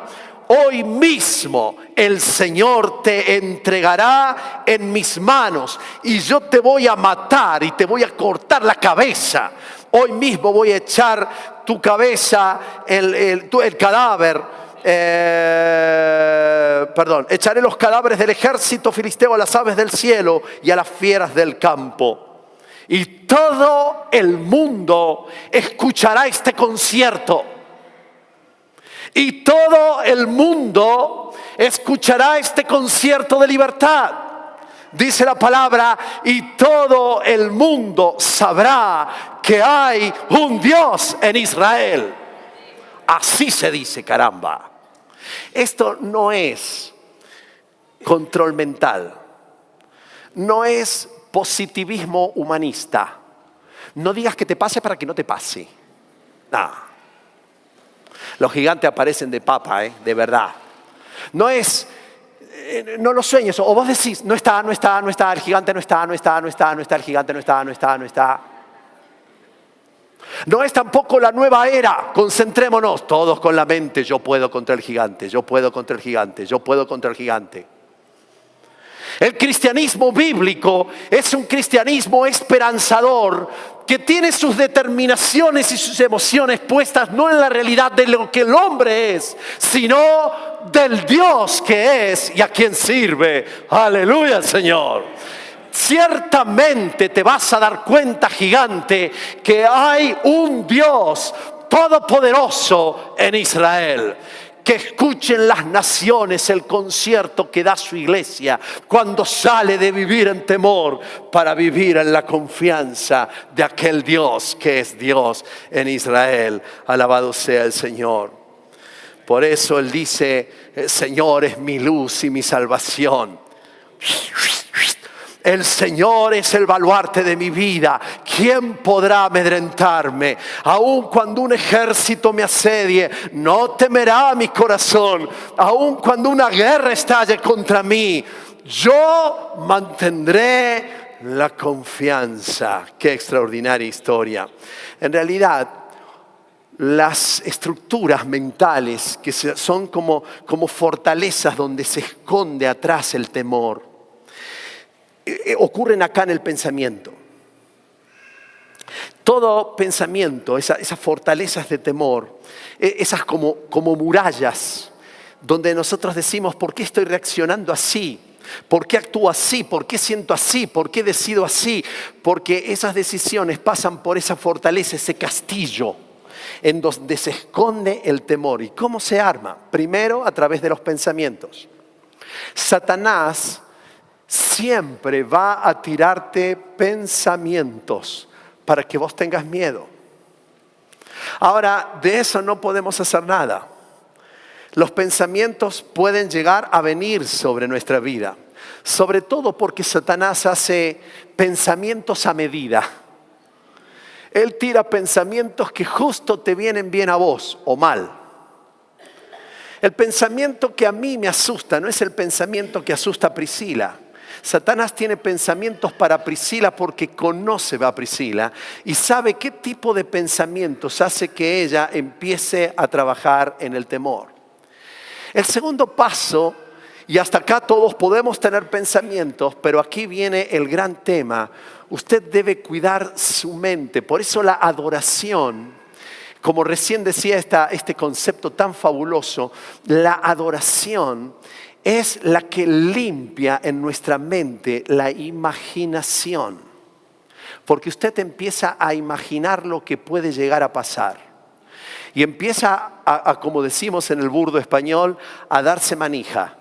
Hoy mismo el Señor te entregará en mis manos y yo te voy a matar y te voy a cortar la cabeza. Hoy mismo voy a echar tu cabeza, el cadáver. Echaré los cadáveres del ejército filisteo a las aves del cielo y a las fieras del campo. Y todo el mundo escuchará este concierto. Y todo el mundo escuchará este concierto de libertad. Dice la palabra: y todo el mundo sabrá que hay un Dios en Israel. Así se dice, caramba. Esto no es control mental. No es positivismo humanista. No digas que te pase para que no te pase. No. Los gigantes aparecen de papa, de verdad. No es, no lo sueñes. O vos decís: no está, el gigante no está, el gigante no está. No es tampoco la nueva era. Concentrémonos todos con la mente: yo puedo contra el gigante, yo puedo contra el gigante, yo puedo contra el gigante. El cristianismo bíblico es un cristianismo esperanzador que tiene sus determinaciones y sus emociones puestas no en la realidad de lo que el hombre es, sino del Dios que es y a quien sirve. ¡Aleluya, Señor! Ciertamente te vas a dar cuenta, gigante, que hay un Dios todopoderoso en Israel. Que escuchen las naciones el concierto que da su iglesia cuando sale de vivir en temor para vivir en la confianza de aquel Dios que es Dios en Israel. Alabado sea el Señor. Por eso Él dice: el Señor es mi luz y mi salvación. El Señor es el baluarte de mi vida. ¿Quién podrá amedrentarme? Aun cuando un ejército me asedie, no temerá mi corazón. Aun cuando una guerra estalle contra mí, yo mantendré la confianza. Qué extraordinaria historia. En realidad, las estructuras mentales que son como fortalezas donde se esconde atrás el temor, ocurren acá en el pensamiento. Todo pensamiento, esas fortalezas de temor, esas como murallas, donde nosotros decimos: ¿por qué estoy reaccionando así? ¿Por qué actúo así? ¿Por qué siento así? ¿Por qué decido así? Porque esas decisiones pasan por esa fortaleza, ese castillo, en donde se esconde el temor. ¿Y cómo se arma? Primero, a través de los pensamientos. Satanás siempre va a tirarte pensamientos para que vos tengas miedo. Ahora, de eso no podemos hacer nada. Los pensamientos pueden llegar a venir sobre nuestra vida. Sobre todo porque Satanás hace pensamientos a medida. Él tira pensamientos que justo te vienen bien a vos o mal. El pensamiento que a mí me asusta no es el pensamiento que asusta a Priscila. Satanás tiene pensamientos para Priscila porque conoce a Priscila y sabe qué tipo de pensamientos hace que ella empiece a trabajar en el temor. El segundo paso, y hasta acá todos podemos tener pensamientos, pero aquí viene el gran tema. Usted debe cuidar su mente. Por eso la adoración, como recién decía este concepto tan fabuloso, la adoración es la que limpia en nuestra mente la imaginación. Porque usted empieza a imaginar lo que puede llegar a pasar. Y empieza como decimos en el burdo español, a darse manija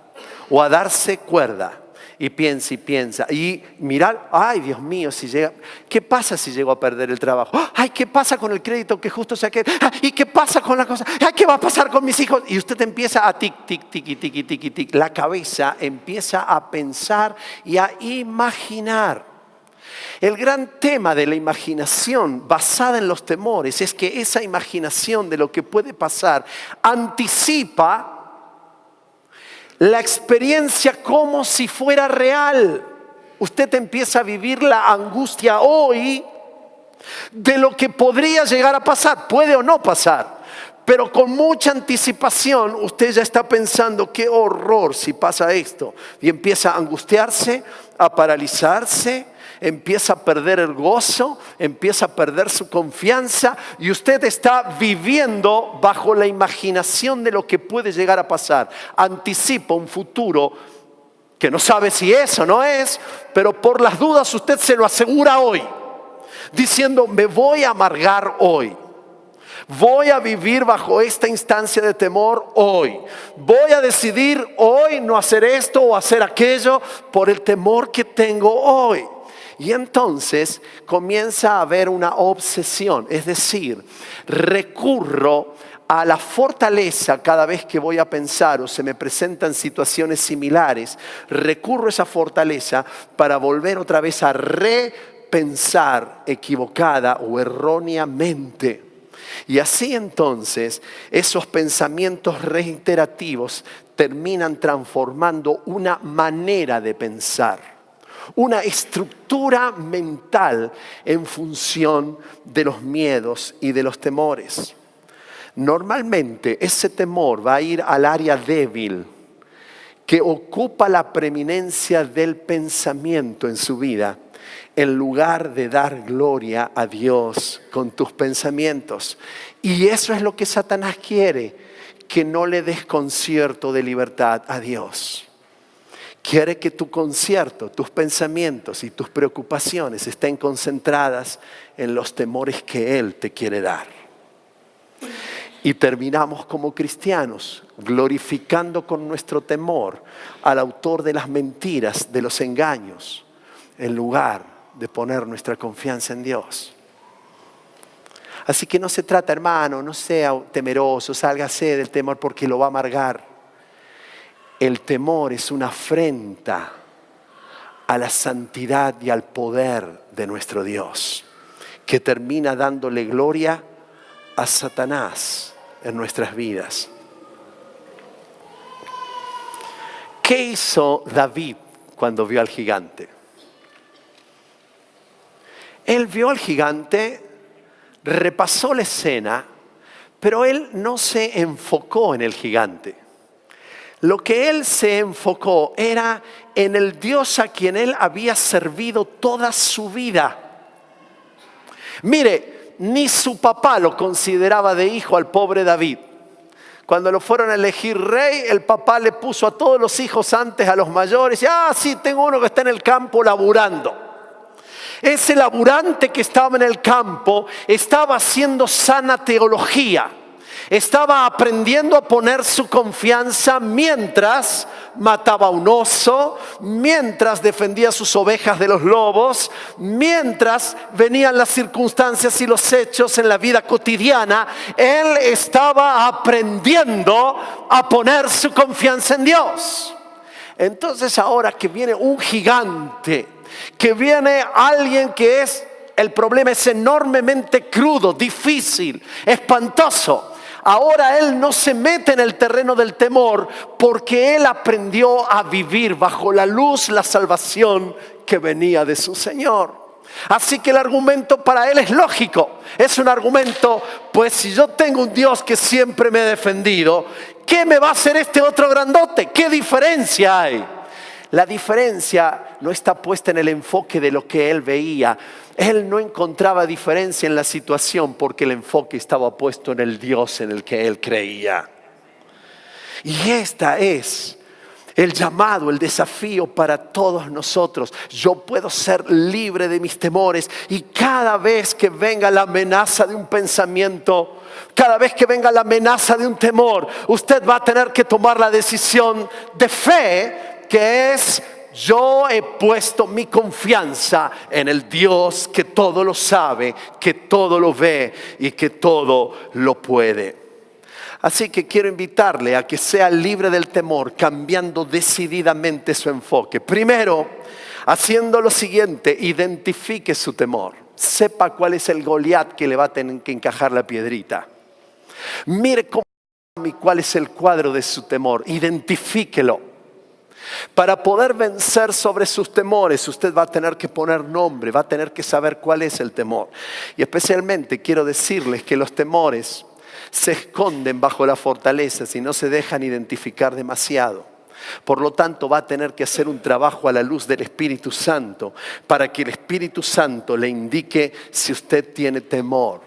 o a darse cuerda. Y piensa. Y mirar, ay Dios mío, ¿qué pasa si llego a perder el trabajo? Ay, ¿qué pasa con el crédito que justo saqué? ¿Y qué pasa con la cosa? Ay, ¿qué va a pasar con mis hijos? Y usted empieza a tic, tic, tic, tic, tic, tic. La cabeza empieza a pensar y a imaginar. El gran tema de la imaginación basada en los temores es que esa imaginación de lo que puede pasar anticipa la experiencia como si fuera real. Usted empieza a vivir la angustia hoy de lo que podría llegar a pasar. Puede o no pasar, pero con mucha anticipación usted ya está pensando qué horror si pasa esto. Y empieza a angustiarse, a paralizarse, empieza a perder el gozo, empieza a perder su confianza y usted está viviendo bajo la imaginación de lo que puede llegar a pasar. Anticipa un futuro que no sabe si es o no es, pero por las dudas usted se lo asegura hoy, diciendo me voy a amargar hoy. Voy a vivir bajo esta instancia de temor hoy. Voy a decidir hoy no hacer esto o hacer aquello por el temor que tengo hoy. Y entonces comienza a haber una obsesión, es decir, recurro a la fortaleza cada vez que voy a pensar o se me presentan situaciones similares. Recurro a esa fortaleza para volver otra vez a repensar equivocada o erróneamente. Y así entonces esos pensamientos reiterativos terminan transformando una manera de pensar. Una estructura mental en función de los miedos y de los temores. Normalmente ese temor va a ir al área débil que ocupa la preeminencia del pensamiento en su vida, en lugar de dar gloria a Dios con tus pensamientos. Y eso es lo que Satanás quiere, que no le des concierto de libertad a Dios. Quiere que tu concierto, tus pensamientos y tus preocupaciones estén concentradas en los temores que Él te quiere dar. Y terminamos como cristianos glorificando con nuestro temor al autor de las mentiras, de los engaños, en lugar de poner nuestra confianza en Dios. Así que no se trata, hermano, no sea temeroso, sálgase del temor porque lo va a amargar. El temor es una afrenta a la santidad y al poder de nuestro Dios, que termina dándole gloria a Satanás en nuestras vidas. ¿Qué hizo David cuando vio al gigante? Él vio al gigante, repasó la escena, pero él no se enfocó en el gigante. Lo que él se enfocó era en el Dios a quien él había servido toda su vida. Mire, ni su papá lo consideraba de hijo al pobre David. Cuando lo fueron a elegir rey, el papá le puso a todos los hijos antes a los mayores. Sí, tengo uno que está en el campo laburando. Ese laburante que estaba en el campo estaba haciendo sana teología. Estaba aprendiendo a poner su confianza mientras mataba a un oso, mientras defendía sus ovejas de los lobos, mientras venían las circunstancias y los hechos en la vida cotidiana. Él estaba aprendiendo a poner su confianza en Dios. Entonces ahora que viene un gigante, que viene alguien que el problema es enormemente crudo, difícil, espantoso. Ahora él no se mete en el terreno del temor porque él aprendió a vivir bajo la luz, la salvación que venía de su Señor. Así que el argumento para él es lógico. Es un argumento, pues si yo tengo un Dios que siempre me ha defendido, ¿qué me va a hacer este otro grandote? ¿Qué diferencia hay? La diferencia no está puesta en el enfoque de lo que él veía. Él no encontraba diferencia en la situación porque el enfoque estaba puesto en el Dios en el que él creía. Y esta es el llamado, el desafío para todos nosotros. Yo puedo ser libre de mis temores y cada vez que venga la amenaza de un pensamiento, cada vez que venga la amenaza de un temor, usted va a tener que tomar la decisión de fe, que es: yo he puesto mi confianza en el Dios que todo lo sabe, que todo lo ve y que todo lo puede. Así que quiero invitarle a que sea libre del temor, cambiando decididamente su enfoque. Primero, haciendo lo siguiente: identifique su temor. Sepa cuál es el Goliat que le va a tener que encajar la piedrita. Mire cuál es el cuadro de su temor. Identifíquelo. Para poder vencer sobre sus temores, usted va a tener que poner nombre, va a tener que saber cuál es el temor. Y especialmente quiero decirles que los temores se esconden bajo la fortaleza si no se dejan identificar demasiado. Por lo tanto, va a tener que hacer un trabajo a la luz del Espíritu Santo para que el Espíritu Santo le indique si usted tiene temor.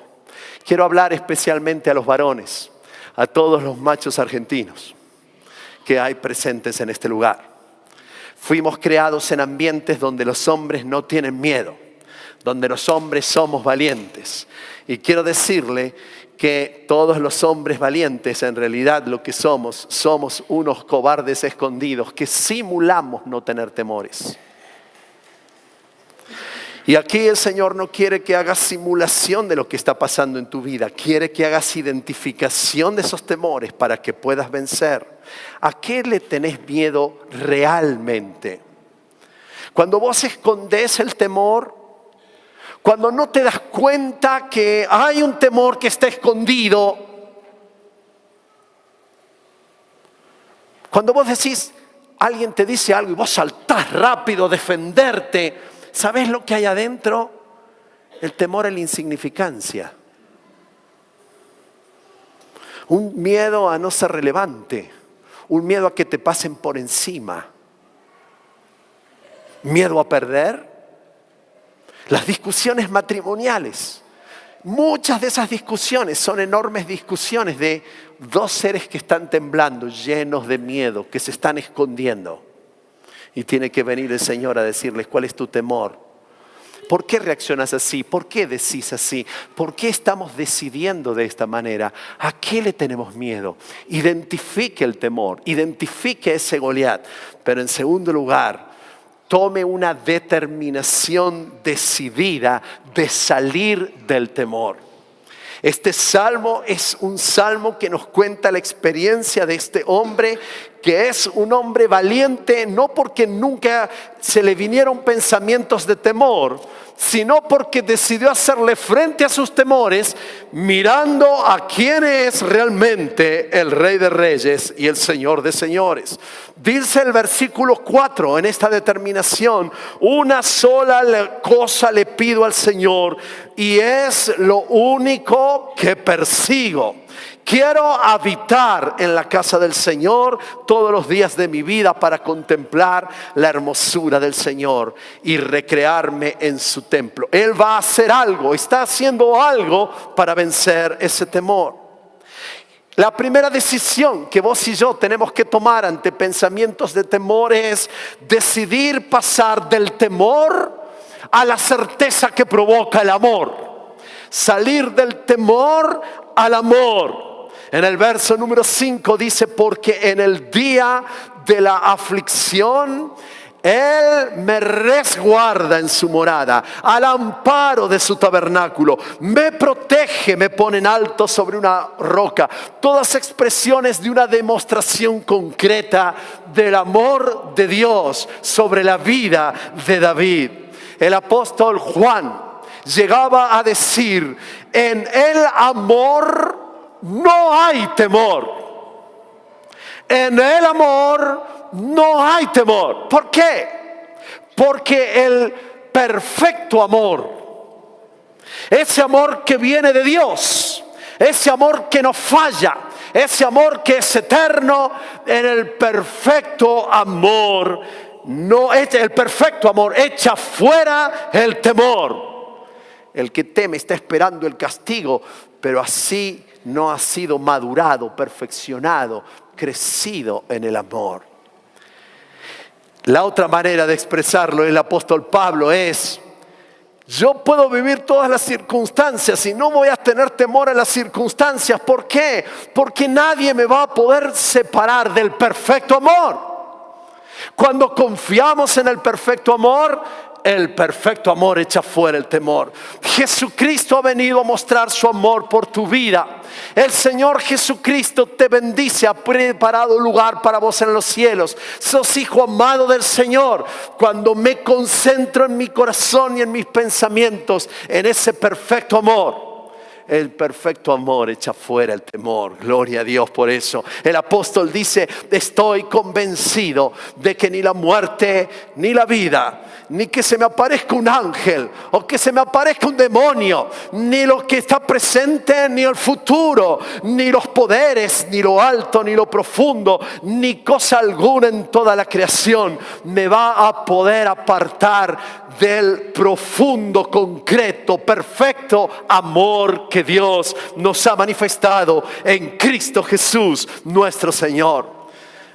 Quiero hablar especialmente a los varones, a todos los machos argentinos que hay presentes en este lugar. Fuimos creados en ambientes donde los hombres no tienen miedo, donde los hombres somos valientes. Y quiero decirle que todos los hombres valientes, en realidad lo que somos unos cobardes escondidos que simulamos no tener temores. Y aquí el Señor no quiere que hagas simulación de lo que está pasando en tu vida. Quiere que hagas identificación de esos temores para que puedas vencer. ¿A qué le tenés miedo realmente? Cuando vos escondés el temor, cuando no te das cuenta que hay un temor que está escondido, cuando vos decís, alguien te dice algo y vos saltás rápido a defenderte, ¿sabés lo que hay adentro? El temor a la insignificancia. Un miedo a no ser relevante. Un miedo a que te pasen por encima. Miedo a perder. Las discusiones matrimoniales. Muchas de esas discusiones son enormes discusiones de dos seres que están temblando, llenos de miedo, que se están escondiendo. Y tiene que venir el Señor a decirles cuál es tu temor. ¿Por qué reaccionas así? ¿Por qué decís así? ¿Por qué estamos decidiendo de esta manera? ¿A qué le tenemos miedo? Identifique el temor, identifique ese Goliat. Pero en segundo lugar, tome una determinación decidida de salir del temor. Este salmo es un salmo que nos cuenta la experiencia de este hombre, que es un hombre valiente, no porque nunca se le vinieron pensamientos de temor, sino porque decidió hacerle frente a sus temores, mirando a quién es realmente el Rey de Reyes y el Señor de Señores. Dice el versículo 4 en esta determinación: una sola cosa le pido al Señor y es lo único que persigo. Quiero habitar en la casa del Señor todos los días de mi vida para contemplar la hermosura del Señor y recrearme en su templo. Él va a hacer algo, está haciendo algo para vencer ese temor. La primera decisión que vos y yo tenemos que tomar ante pensamientos de temor es decidir pasar del temor a la certeza que provoca el amor. Salir del temor al amor. En el verso número 5 dice: porque en el día de la aflicción Él me resguarda en su morada, al amparo de su tabernáculo. Me protege, me pone en alto sobre una roca. Todas expresiones de una demostración concreta del amor de Dios sobre la vida de David. El apóstol Juan llegaba a decir: en el amor no hay temor. En el amor no hay temor. ¿Por qué? Porque el perfecto amor, ese amor que viene de Dios, ese amor que no falla, ese amor que es eterno, en el perfecto amor, el perfecto amor echa fuera el temor. El que teme está esperando el castigo, pero así no ha sido madurado, perfeccionado, crecido en el amor. La otra manera de expresarlo el apóstol Pablo es: yo puedo vivir todas las circunstancias y no voy a tener temor a las circunstancias. ¿Por qué? Porque nadie me va a poder separar del perfecto amor. Cuando confiamos en el perfecto amor echa fuera el temor. Jesucristo ha venido a mostrar su amor por tu vida. El Señor Jesucristo te bendice, ha preparado lugar para vos en los cielos. Sos hijo amado del Señor. Cuando me concentro en mi corazón y en mis pensamientos en ese perfecto amor, el perfecto amor echa fuera el temor. Gloria a Dios por eso. El apóstol dice: estoy convencido de que ni la muerte ni la vida, ni que se me aparezca un ángel o que se me aparezca un demonio, ni lo que está presente ni el futuro, ni los poderes, ni lo alto ni lo profundo, ni cosa alguna en toda la creación me va a poder apartar del profundo, concreto, perfecto amor que Dios nos ha manifestado en Cristo Jesús, nuestro Señor.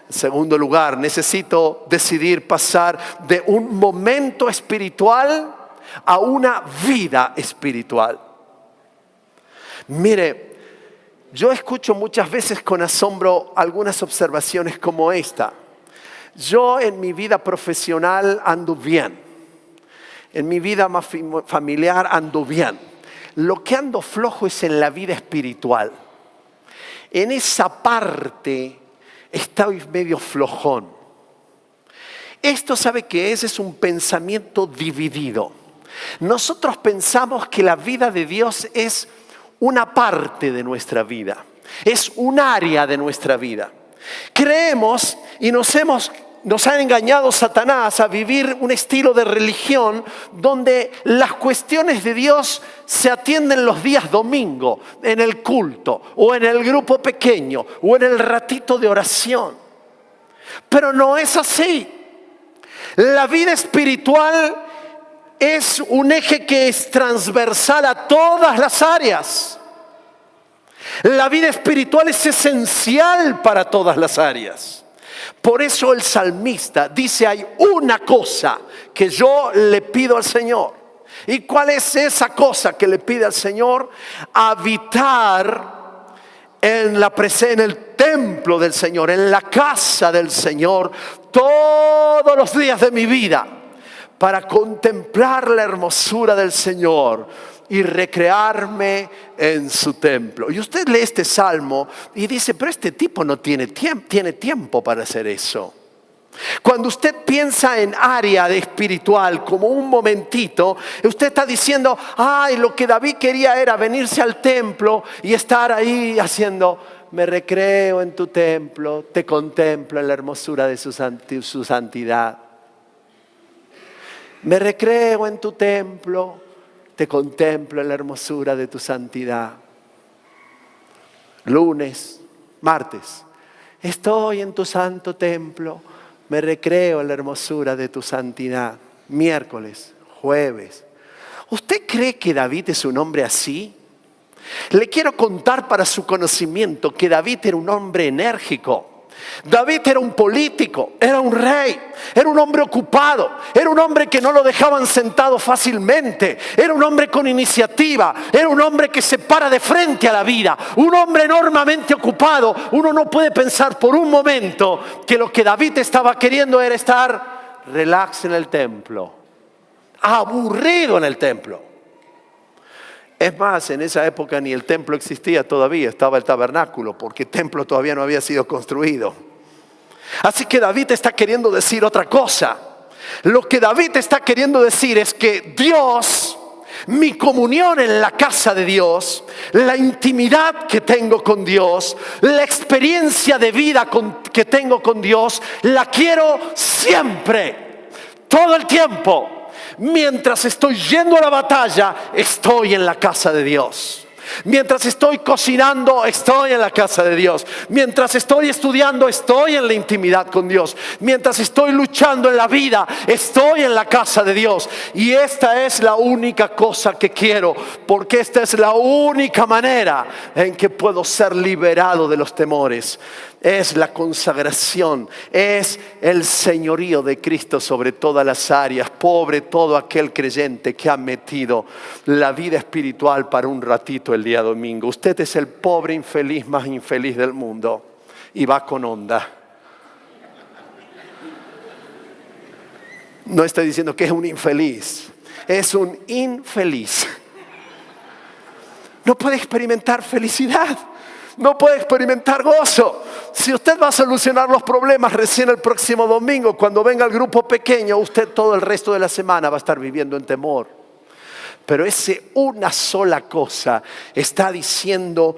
En segundo lugar, necesito decidir pasar de un momento espiritual a una vida espiritual. Mire, yo escucho muchas veces con asombro algunas observaciones como esta. Yo en mi vida profesional ando bien. En mi vida más familiar ando bien. Lo que ando flojo es en la vida espiritual. En esa parte estoy medio flojón. Esto, ¿sabe qué es? Es un pensamiento dividido. Nosotros pensamos que la vida de Dios es una parte de nuestra vida. Es un área de nuestra vida. Creemos y nos ha engañado Satanás a vivir un estilo de religión donde las cuestiones de Dios se atienden los días domingo, en el culto, o en el grupo pequeño, o en el ratito de oración. Pero no es así. La vida espiritual es un eje que es transversal a todas las áreas. La vida espiritual es esencial para todas las áreas. Por eso el salmista dice: hay una cosa que yo le pido al Señor. ¿Y cuál es esa cosa que le pide al Señor? Habitar en el templo del Señor, en la casa del Señor, todos los días de mi vida, para contemplar la hermosura del Señor y recrearme en su templo. Y usted lee este salmo y dice: pero este tipo no tiene tiempo para hacer eso. Cuando usted piensa en área de espiritual como un momentito, usted está diciendo: ay, lo que David quería era venirse al templo y estar ahí haciendo: me recreo en tu templo, te contemplo en la hermosura de su santidad. Me recreo en tu templo, te contemplo en la hermosura de tu santidad. Lunes, martes, estoy en tu santo templo, me recreo en la hermosura de tu santidad. Miércoles, jueves. ¿Usted cree que David es un hombre así? Le quiero contar para su conocimiento que David era un hombre enérgico. David era un político, era un rey, era un hombre ocupado, era un hombre que no lo dejaban sentado fácilmente, era un hombre con iniciativa, era un hombre que se para de frente a la vida, un hombre enormemente ocupado. Uno no puede pensar por un momento que lo que David estaba queriendo era estar relax en el templo, aburrido en el templo. Es más, en esa época ni el templo existía todavía, estaba el tabernáculo, porque el templo todavía no había sido construido. Así que David está queriendo decir otra cosa. Lo que David está queriendo decir es que Dios, mi comunión en la casa de Dios, la intimidad que tengo con Dios, la experiencia de vida que tengo con Dios, la quiero siempre, todo el tiempo. Mientras estoy yendo a la batalla, estoy en la casa de Dios. Mientras estoy cocinando, estoy en la casa de Dios. Mientras estoy estudiando, estoy en la intimidad con Dios. Mientras estoy luchando en la vida, estoy en la casa de Dios. Y esta es la única cosa que quiero, porque esta es la única manera en que puedo ser liberado de los temores. Es la consagración, es el señorío de Cristo sobre todas las áreas. Pobre todo aquel creyente que ha metido la vida espiritual para un ratito el día domingo. Usted es el pobre infeliz más infeliz del mundo y va con onda. No estoy diciendo que es un infeliz, es un infeliz. No puede experimentar felicidad. No puede experimentar gozo. Si usted va a solucionar los problemas recién el próximo domingo, cuando venga el grupo pequeño, usted todo el resto de la semana va a estar viviendo en temor. Pero ese una sola cosa está diciendo: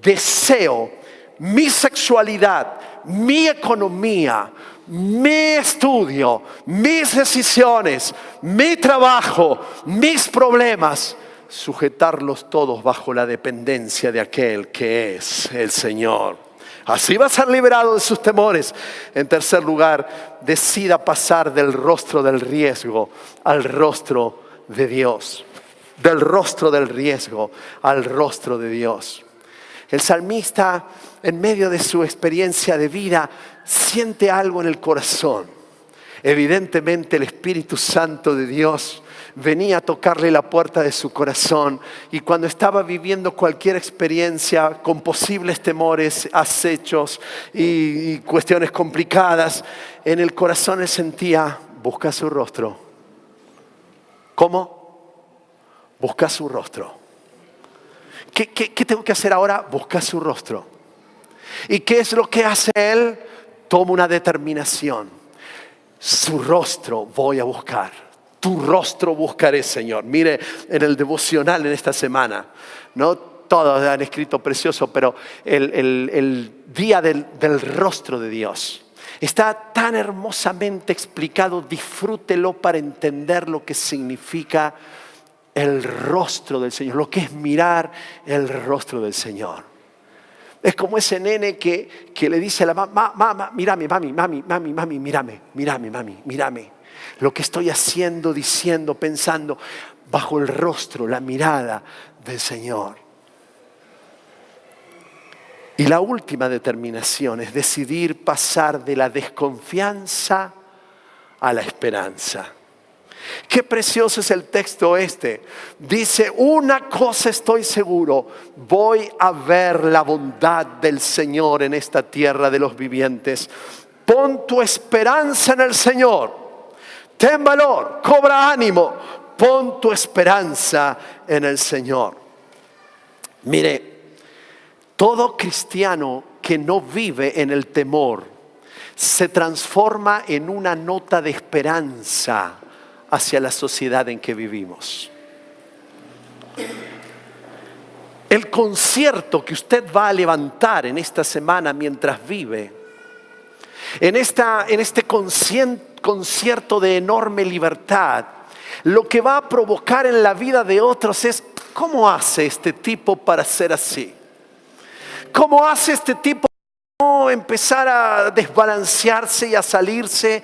deseo mi sexualidad, mi economía, mi estudio, mis decisiones, mi trabajo, mis problemas, sujetarlos todos bajo la dependencia de aquel que es el Señor. Así va a ser liberado de sus temores. En tercer lugar, decida pasar del rostro del riesgo al rostro de Dios. Del rostro del riesgo al rostro de Dios. El salmista, en medio de su experiencia de vida, siente algo en el corazón. Evidentemente el Espíritu Santo de Dios venía a tocarle la puerta de su corazón, y cuando estaba viviendo cualquier experiencia con posibles temores, acechos y cuestiones complicadas, en el corazón él sentía: busca su rostro. ¿Cómo? Busca su rostro. ¿Qué tengo que hacer ahora? Busca su rostro. ¿Y qué es lo que hace él? Toma una determinación. Su rostro voy a buscar. Tu rostro buscaré, Señor. Mire, en el devocional en esta semana, no todos han escrito precioso, pero el día del rostro de Dios está tan hermosamente explicado. Disfrútelo para entender lo que significa el rostro del Señor, lo que es mirar el rostro del Señor. Es como ese nene que le dice a la mamá: mírame, mami, mírame. Lo que estoy haciendo, diciendo, pensando, bajo el rostro, la mirada del Señor. Y la última determinación es decidir pasar de la desconfianza a la esperanza. Qué precioso es el texto este. Dice: una cosa estoy seguro, voy a ver la bondad del Señor en esta tierra de los vivientes. Pon tu esperanza en el Señor. Ten valor, cobra ánimo, pon tu esperanza en el Señor. Mire, todo cristiano que no vive en el temor se transforma en una nota de esperanza hacia la sociedad en que vivimos. El concierto que usted va a levantar en esta semana mientras vive, en este concierto de enorme libertad, lo que va a provocar en la vida de otros es: ¿cómo hace este tipo para ser así? ¿Cómo hace este tipo para empezar a desbalancearse y a salirse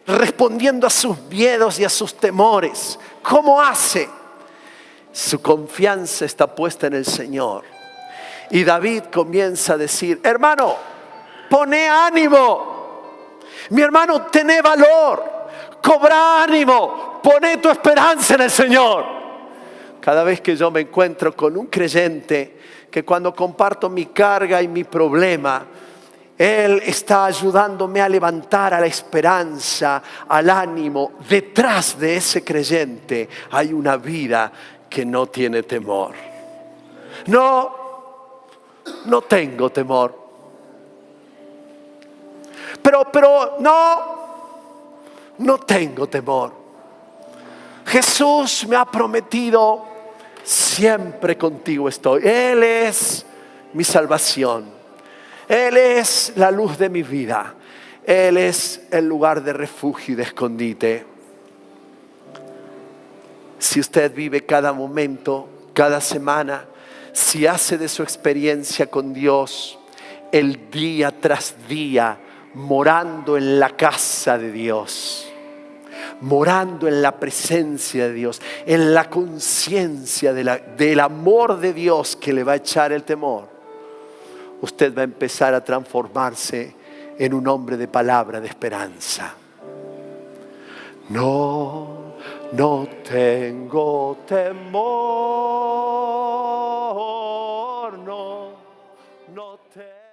respondiendo a sus miedos y a sus temores? ¿Cómo hace? Su confianza está puesta en el Señor. Y David comienza a decir: hermano, poné ánimo. Mi hermano, tené valor. Cobra ánimo. Poné tu esperanza en el Señor. Cada vez que yo me encuentro con un creyente que, cuando comparto mi carga y mi problema, Él está ayudándome a levantar a la esperanza, al ánimo. Detrás de ese creyente hay una vida que no tiene temor. No tengo temor. Pero no tengo temor. Jesús me ha prometido, siempre contigo estoy. Él es mi salvación. Él es la luz de mi vida. Él es el lugar de refugio y de escondite. Si usted vive cada momento, cada semana, si hace de su experiencia con Dios el día tras día, morando en la casa de Dios, morando en la presencia de Dios, en la conciencia del amor de Dios que le va a echar el temor, usted va a empezar a transformarse en un hombre de palabra, de esperanza. No tengo temor, no tengo